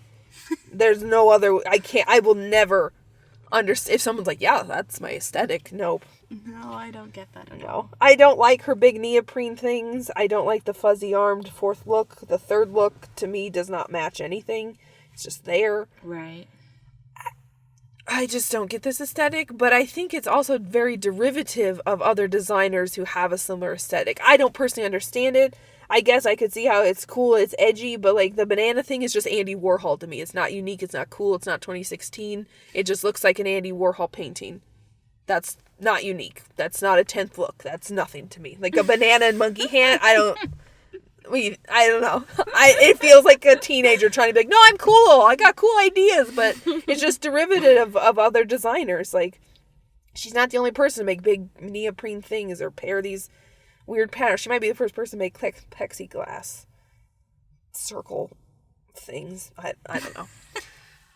There's no other, I will never understand. If someone's like, yeah, that's my aesthetic. Nope. No, I don't get that at all. No. I don't like her big neoprene things. I don't like the fuzzy armed 4th look. The 3rd look, to me, does not match anything. It's just there. Right. I just don't get this aesthetic, but I think it's also very derivative of other designers who have a similar aesthetic. I don't personally understand it. I guess I could see how it's cool, it's edgy, but like the banana thing is just Andy Warhol to me. It's not unique, it's not cool, it's not 2016. It just looks like an Andy Warhol painting. That's not unique. That's not a 10th look. That's nothing to me. Like a banana and monkey hand, I don't know. It feels like a teenager trying to be like, no, I'm cool. I got cool ideas, but it's just derivative of other designers. Like, she's not the only person to make big neoprene things or pair these weird patterns. She might be the first person to make plexiglass circle things. I don't know.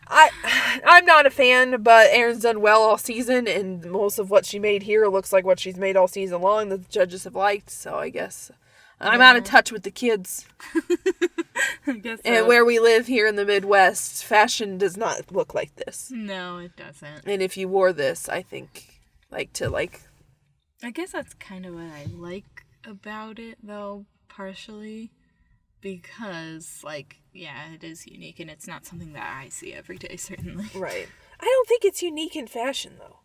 I'm not a fan, but Erin's done well all season, and most of what she made here looks like what she's made all season long that the judges have liked, so I guess I'm out of touch with the kids. I guess so. And where we live here in the Midwest, fashion does not look like this. No, it doesn't. And if you wore this, I think, I guess that's kind of what I like about it, though, partially. Because, like, yeah, it is unique, and it's not something that I see every day, certainly. Right. I don't think it's unique in fashion, though.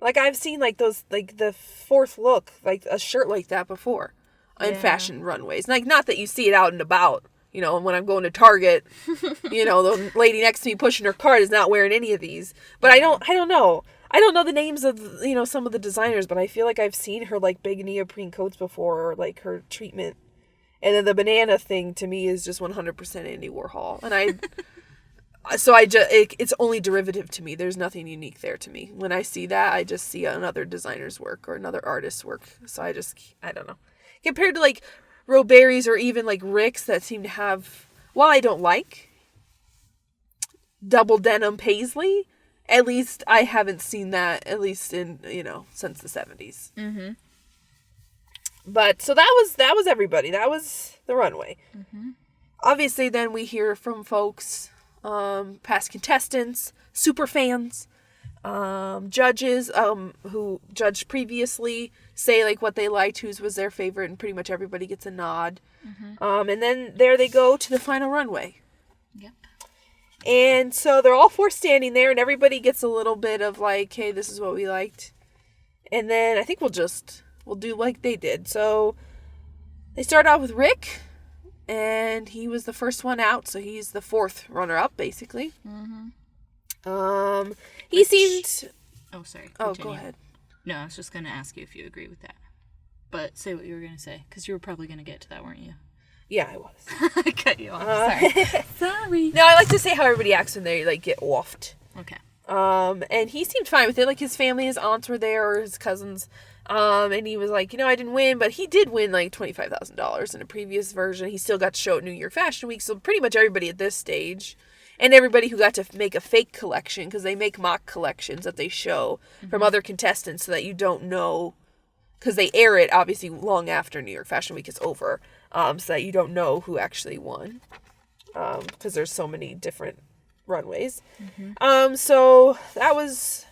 Like, I've seen, like, those, like, the 4th look, like, a shirt like that before in fashion runways. Like, not that you see it out and about, you know, and when I'm going to Target, you know, the lady next to me pushing her cart is not wearing any of these. But I don't know. I don't know the names of, you know, some of the designers, but I feel like I've seen her, like, big neoprene coats before, or, like, her treatment. And then the banana thing, to me, is just 100% Andy Warhol. And it's only derivative to me. There's nothing unique there to me. When I see that, I just see another designer's work or another artist's work. So I don't know. Compared to, like, Roberi's or even, like, Rick's that seem to have, while I don't like double denim paisley, at least I haven't seen that, at least in, you know, since the 70s. Mm-hmm. But, so that was everybody. That was the runway. Mm-hmm. Obviously, then we hear from folks, past contestants, super fans, judges, who judged previously, say, like, what they liked, whose was their favorite, and pretty much everybody gets a nod. Mm-hmm. And then there they go to the final runway. Yep. And so they're all 4 standing there, and everybody gets a little bit of, like, hey, this is what we liked. And then I think we'll do like they did. So they start out with Rick, and he was the first one out, so he's the 4th runner-up, basically. Mm-hmm. He seemed... Oh, sorry. Continue. Oh, go ahead. No, I was just going to ask you if you agree with that. But say what you were going to say, because you were probably going to get to that, weren't you? Yeah, I was. I cut you off. Sorry. Sorry. No, I like to say how everybody acts when they, like, get offed. Okay. And he seemed fine with it. Like, his family, his aunts were there, or his cousins. And he was like, you know, I didn't win, but he did win, like, $25,000 in a previous version. He still got to show at New York Fashion Week, so pretty much everybody at this stage, and everybody who got to make a fake collection, because they make mock collections that they show from other contestants so that you don't know, because they air it, obviously, long after New York Fashion Week is over, so that you don't know who actually won, because there's so many different runways. Mm-hmm. So that was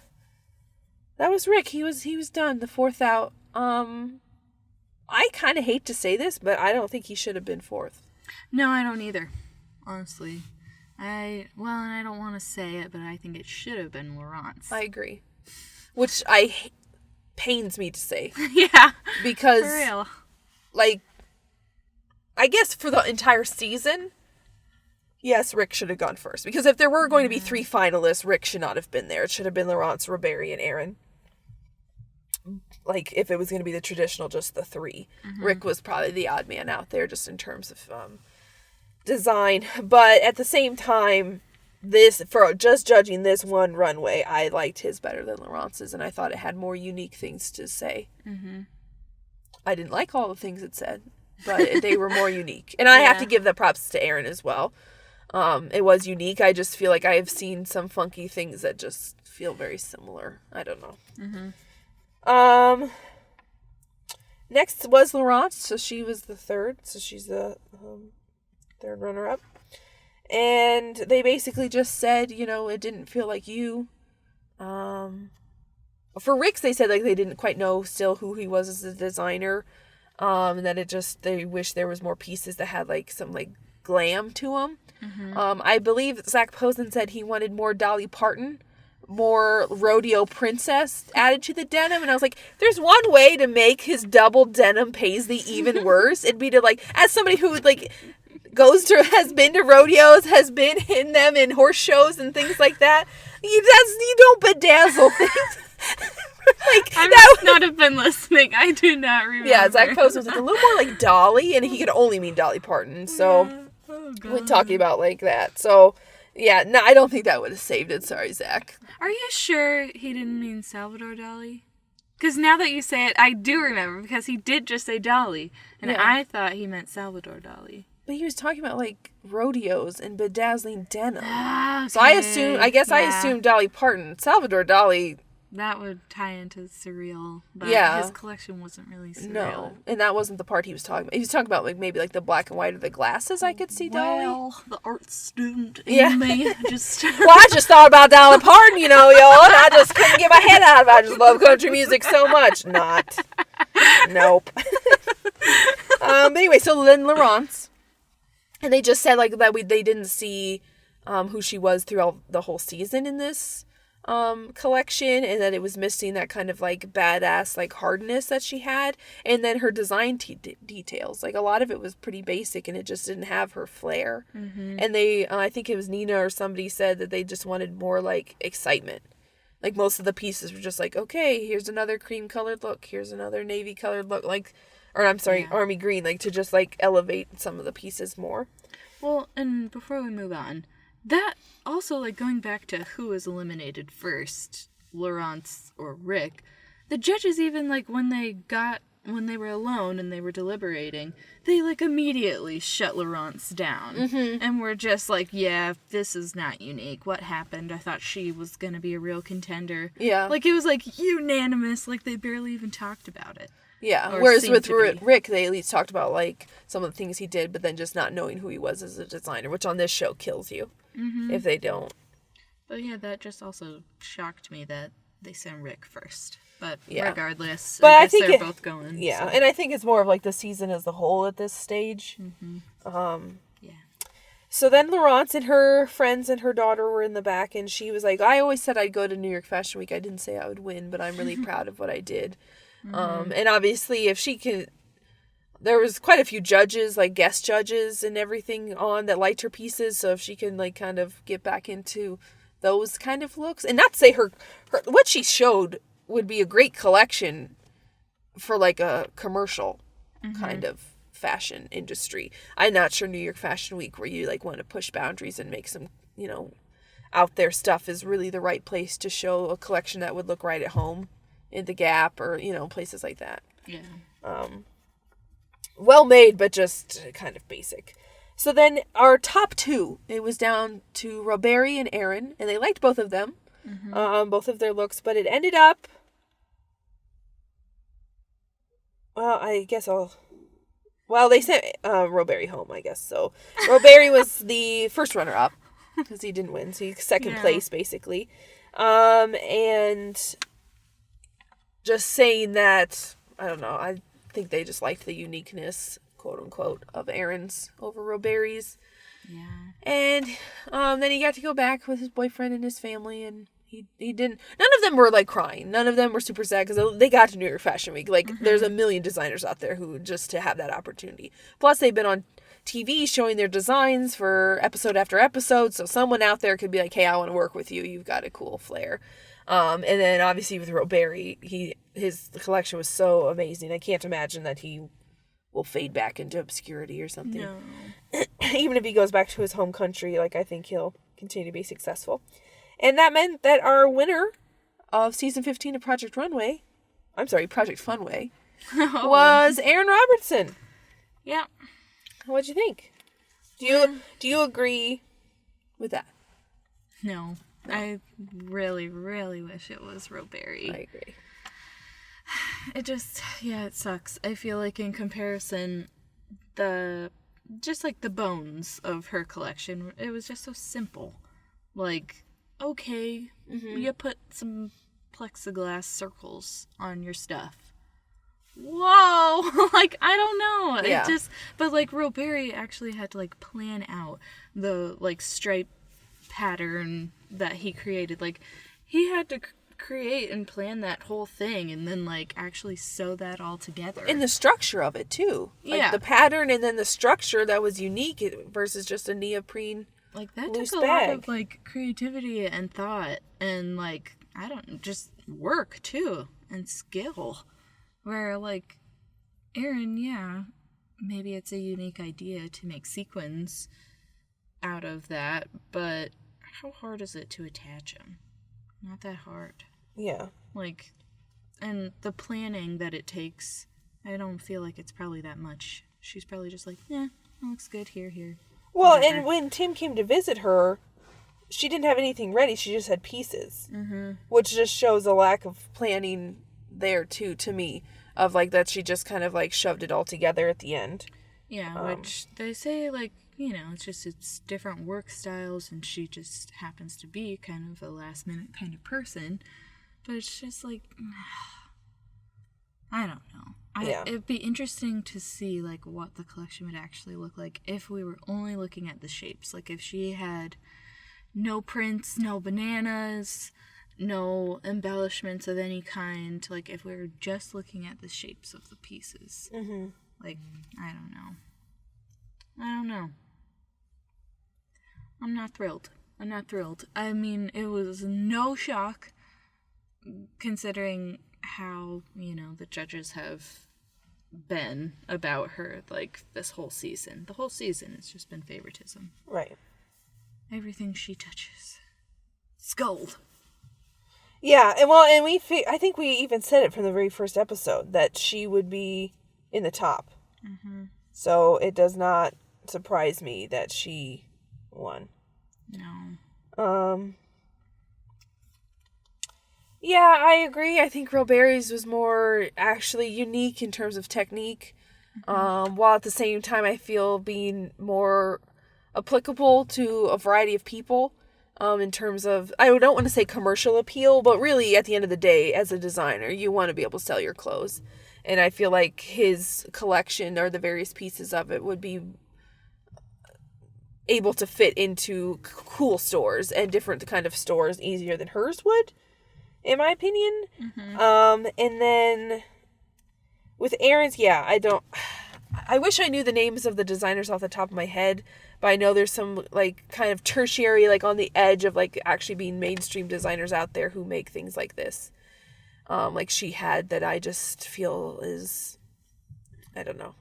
Rick. He was done, the 4th out. I kind of hate to say this, but I don't think he should have been 4th. No, I don't either, honestly. And I don't want to say it, but I think it should have been Laurent's. I agree. Which pains me to say. Yeah. Because, for real. Like, I guess for the entire season, yes, Rick should have gone first. Because if there were going to be 3 finalists, Rick should not have been there. It should have been Laurent's, Roberi, and Erin. like, if it was going to be the traditional, just the 3. Rick was probably the odd man out there just in terms of design. But at the same time, for just judging this one runway, I liked his better than Laurent's, and I thought it had more unique things to say. I didn't like all the things it said, but they were more unique. And I have to give the props to Erin as well. It was unique. I just feel like I have seen some funky things that just feel very similar. I don't know. Next was Laurent, so she was the 3rd. So she's the 3rd runner-up. And they basically just said, it didn't feel like you. For Rick's, they said like they didn't quite know still who he was as a designer. And that they wish there was more pieces that had like some like glam to them. I believe Zach Posen said he wanted more Dolly Parton, more rodeo princess added to the denim. And I was like, there's one way to make his double denim paisley even worse. It'd be to like, as somebody who like has been to rodeos, has been in them in horse shows and things like that. You don't bedazzle things. I must not have been listening. I do not remember. Yeah, Zach Post was like a little more like Dolly, and he could only mean Dolly Parton. So we're talking about like that. So yeah, no, I don't think that would have saved it. Sorry, Zach. Are you sure he didn't mean Salvador Dali? Because now that you say it, I do remember, because he did just say Dolly, and I thought he meant Salvador Dali. But he was talking about like rodeos and bedazzling denim. Okay. So I assumed Dolly Parton. Salvador Dali. That would tie into surreal, but his collection wasn't really surreal. No, and that wasn't the part he was talking about. He was talking about like maybe like the black and white or the glasses. I could see Dolly. Well, the art student in me just. Well, I just thought about Dolly Parton, y'all, and I just couldn't get my head out of it. I just love country music so much. Nope. But anyway, so then Laurent's, and they just said like that they didn't see who she was throughout the whole season in this collection, and that it was missing that kind of like badass like hardness that she had, and then her design details, like a lot of it was pretty basic and it just didn't have her flair. And they I think it was Nina or somebody said that they just wanted more like excitement. Like most of the pieces were just like, okay, here's another cream colored look, here's another navy colored look, like, or I'm sorry, army green, like to just like elevate some of the pieces more. Well, and before we move on, that also, like, going back to who was eliminated first, Laurent's or Rick, the judges even, like, when they were alone and they were deliberating, they, like, immediately shut Laurent's down. And were just like, yeah, this is not unique. What happened? I thought she was gonna be a real contender. Yeah. Like, it was, like, unanimous. Like, they barely even talked about it. Yeah, whereas with Rick, they at least talked about, like, some of the things he did, but then just not knowing who he was as a designer, which on this show kills you if they don't. But yeah, that just also shocked me that they sent Rick first. But regardless, but I guess they're both going. Yeah, so. And I think it's more of, like, the season as a whole at this stage. So then Laurent's and her friends and her daughter were in the back, and she was like, I always said I'd go to New York Fashion Week. I didn't say I would win, but I'm really proud of what I did. And obviously if she can, there was quite a few judges, like guest judges and everything on that liked her pieces. So if she can like kind of get back into those kind of looks, and not to say her what she showed would be a great collection for like a commercial kind of fashion industry. I'm not sure New York Fashion Week, where you like want to push boundaries and make some, out there stuff, is really the right place to show a collection that would look right at home. In the Gap or, places like that. Yeah. Well made, but just kind of basic. So then our top 2, it was down to Roberi and Erin, and they liked both of them, both of their looks, but it ended up, they sent Roberi home, I guess. So Roberi was the first runner-up, because he didn't win, so he's second place, basically. And just saying that, I don't know, I think they just liked the uniqueness, quote unquote, of Erin's over Roberi's. Yeah. And then he got to go back with his boyfriend and his family, and he didn't, none of them were like crying. None of them were super sad because they got to New York Fashion Week. Like, there's a million designers out there who just to have that opportunity. Plus, they've been on TV showing their designs for episode after episode. So someone out there could be like, hey, I want to work with you. You've got a cool flair. And then obviously with Roberi, his collection was so amazing. I can't imagine that he will fade back into obscurity or something. No. Even if he goes back to his home country, like I think he'll continue to be successful. And that meant that our winner of season 15 of Project Funway, was Aaron Robertson. Yeah. What'd you think? Do you agree with that? No. I really, really wish it was Roberi. I agree. It just, it sucks. I feel like in comparison, the bones of her collection, it was just so simple. Like, okay, you put some plexiglass circles on your stuff. Whoa! Like, I don't know. Yeah. But like Roberi actually had to like plan out the like stripe pattern that he created. Like, he had to create and plan that whole thing and then like actually sew that all together. And the structure of it too. Like, yeah. the pattern and then the structure that was unique versus just a neoprene like that loose took a bag. lot of like creativity and thought and like just work too and skill. Where like Aaron, maybe it's a unique idea to make sequins out of that, but how hard is it to attach them? Not that hard. Yeah. Like, and the planning that it takes, I don't feel like it's probably that much. She's probably just like, it looks good here. Well, whatever. and when Tim came to visit her, she didn't have anything ready. She just had pieces. Mm-hmm. Which just shows a lack of planning there, too, to me. Of, like, that she just kind of, like, shoved it all together at the end. Yeah, which they say, like, it's different work styles, and she just happens to be kind of a last-minute kind of person. But it's just, like, I don't know. It'd be interesting to see, like, what the collection would actually look like if we were only looking at the shapes. Like, if she had no prints, no bananas, no embellishments of any kind. Like, if we were just looking at the shapes of the pieces. Mm-hmm. Like, I don't know. I'm not thrilled. I mean, it was no shock considering how, the judges have been about her, like, this whole season. The whole season, it's just been favoritism. Right. Everything she touches. It's gold. Yeah, and I think we even said it from the very first episode that she would be in the top. Mm-hmm. So it does not surprise me that she won. No. Yeah, I agree. I think Roberi's was more actually unique in terms of technique, while at the same time I feel being more applicable to a variety of people. In terms of, I don't want to say commercial appeal, but really at the end of the day, as a designer, you want to be able to sell your clothes. And I feel like his collection or the various pieces of it would be able to fit into cool stores and different kind of stores easier than hers would, in my opinion. Mm-hmm. And then with Aaron's, I wish I knew the names of the designers off the top of my head, but I know there's some, like, kind of tertiary, like, on the edge of, like, actually being mainstream designers out there who make things like this. Like she had, that I just feel is, I don't know.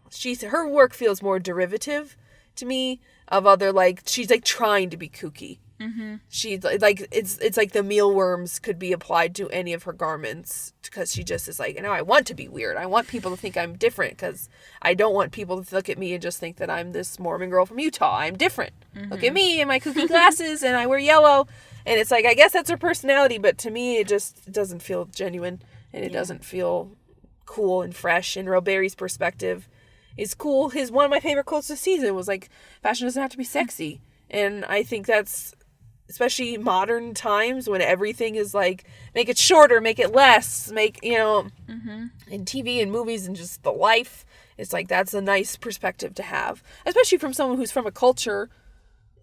Her work feels more derivative to me of other, like, she's, like, trying to be kooky. Mm-hmm. She's, like, it's like the mealworms could be applied to any of her garments, because she just is like, no, I want to be weird. I want people to think I'm different, because I don't want people to look at me and just think that I'm this Mormon girl from Utah. I'm different. Mm-hmm. Look at me and my kooky glasses, and I wear yellow. And it's like, I guess that's her personality, but to me, it just doesn't feel genuine, and it doesn't feel cool and fresh. And Roberi's perspective is cool. One of my favorite quotes this season was like, fashion doesn't have to be sexy. And I think that's, especially modern times when everything is like, make it shorter, make it less, in TV and movies and just the life. It's like, that's a nice perspective to have, especially from someone who's from a culture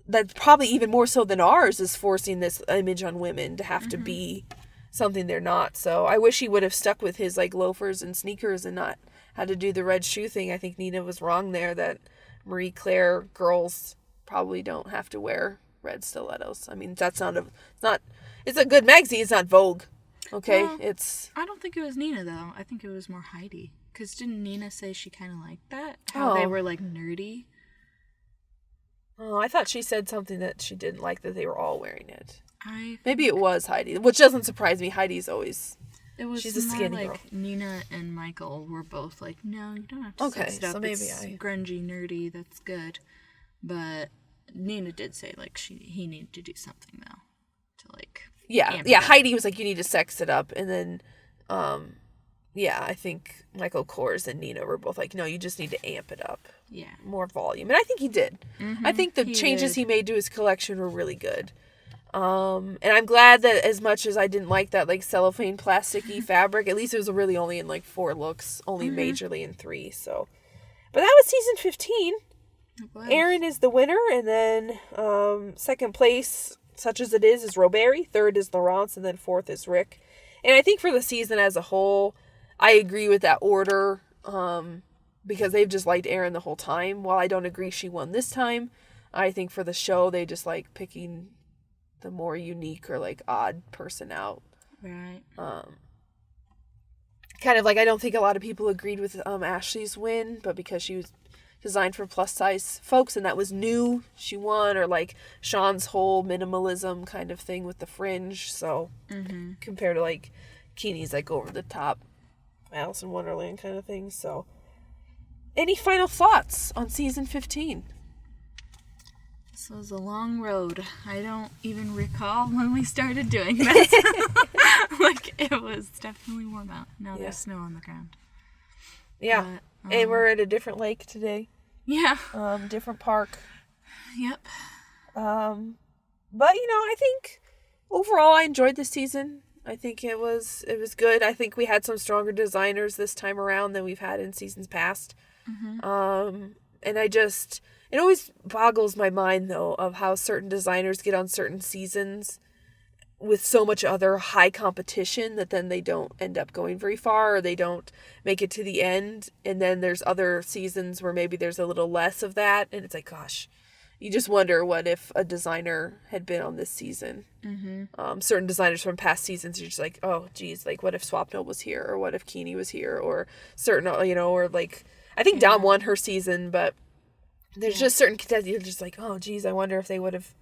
that probably even more so than ours is forcing this image on women to have to be something they're not. So I wish he would have stuck with his, like, loafers and sneakers and not had to do the red shoe thing. I think Nina was wrong there, that Marie Claire girls probably don't have to wear red stilettos. I mean, it's a good magazine. It's not Vogue. Okay, well, I don't think it was Nina though. I think it was more Heidi. Because didn't Nina say she kind of liked that? How they were like nerdy. Oh, I thought she said something that she didn't like, that they were all wearing it. Maybe it was Heidi, which doesn't surprise me. Heidi's always... she's a skinny girl. Nina and Michael were both like, no, you don't have to sex it up. So maybe it's grungy, nerdy, that's good. But Nina did say, like, he needed to do something, though. To, like... Yeah, Heidi was like, you need to sex it up. And then, I think Michael Kors and Nina were both like, no, you just need to amp it up. Yeah. More volume. And I think he did. Mm-hmm, I think the changes he made to his collection were really good. And I'm glad that as much as I didn't like that, like, cellophane plasticky fabric, at least it was really only in, like, 4 looks, only majorly in 3, so. But that was season 15. Erin is the winner, and then second place, such as it is Robert, third is Laurence, and then fourth is Rick. And I think for the season as a whole, I agree with that order, because they've just liked Erin the whole time. While I don't agree she won this time, I think for the show, they just like picking the more unique or like odd person out. Right. Kind of like, I don't think a lot of people agreed with Ashley's win, but because she was designed for plus size folks and that was new, she won. Or like Sean's whole minimalism kind of thing with the fringe. So compared to like Keeney's like over the top Alice in Wonderland kind of thing. So any final thoughts on season 15? This was a long road. I don't even recall when we started doing this. Like, it was definitely warm out. Now there's snow on the ground. Yeah. But, and we're at a different lake today. Yeah. Different park. Yep. But, I think overall I enjoyed this season. I think it was good. I think we had some stronger designers this time around than we've had in seasons past. And it always boggles my mind, though, of how certain designers get on certain seasons with so much other high competition that then they don't end up going very far, or they don't make it to the end. And then there's other seasons where maybe there's a little less of that. And it's like, gosh, you just wonder what if a designer had been on this season. Certain designers from past seasons, you're just like, oh, geez, like, what if Swapno was here? Or what if Keeney was here? Or certain, or like, I think Dom won her season, but there's just certain contestants you're just like, oh, geez, I wonder if they would have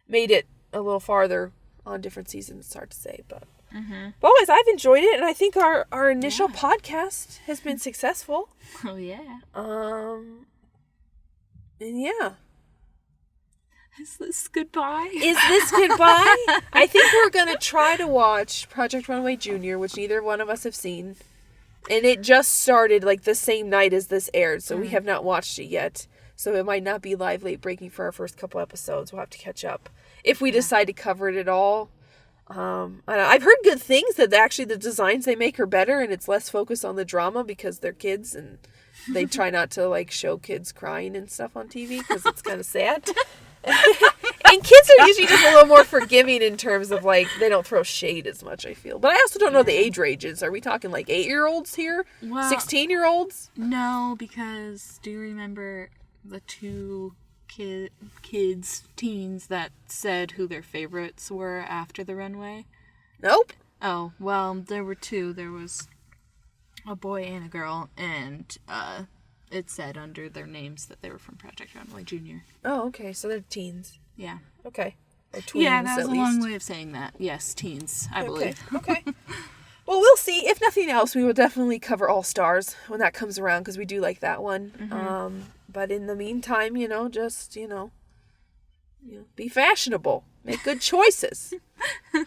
made it a little farther on different seasons. It's hard to say, but otherwise, I've enjoyed it, and I think our initial podcast has been successful. Oh, yeah. And yeah. Is this goodbye? I think we're going to try to watch Project Runway Junior, which neither one of us have seen. And it just started, like, the same night as this aired, so we have not watched it yet. So it might not be live late breaking for our first couple episodes. We'll have to catch up if we decide to cover it at all. I've heard good things, that actually the designs they make are better and it's less focused on the drama because they're kids and they try not to like show kids crying and stuff on TV because it's kind of sad. And kids are usually just a little more forgiving in terms of like they don't throw shade as much, I feel. But I also don't know the age ranges. Are we talking like 8-year-olds here? Well, 16-year-olds? No, because do you remember the two teens that said who their favorites were after the runway? Nope. Oh, well, there were two. There was a boy and a girl, and it said under their names that they were from Project Runway Junior. Oh, okay. So they're teens. Yeah. Okay. Or tweens, yeah, that was at a least. long way of saying that. Yes, teens, I believe. Okay. Well, we'll see. If nothing else, we will definitely cover All Stars when that comes around because we do like that one. But in the meantime, just, be fashionable. Make good choices.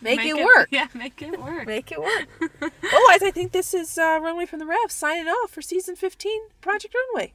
Make it work. Yeah, make it work. Make it work. Otherwise, I think this is Runway from the Rev signing off for season 15, Project Runway.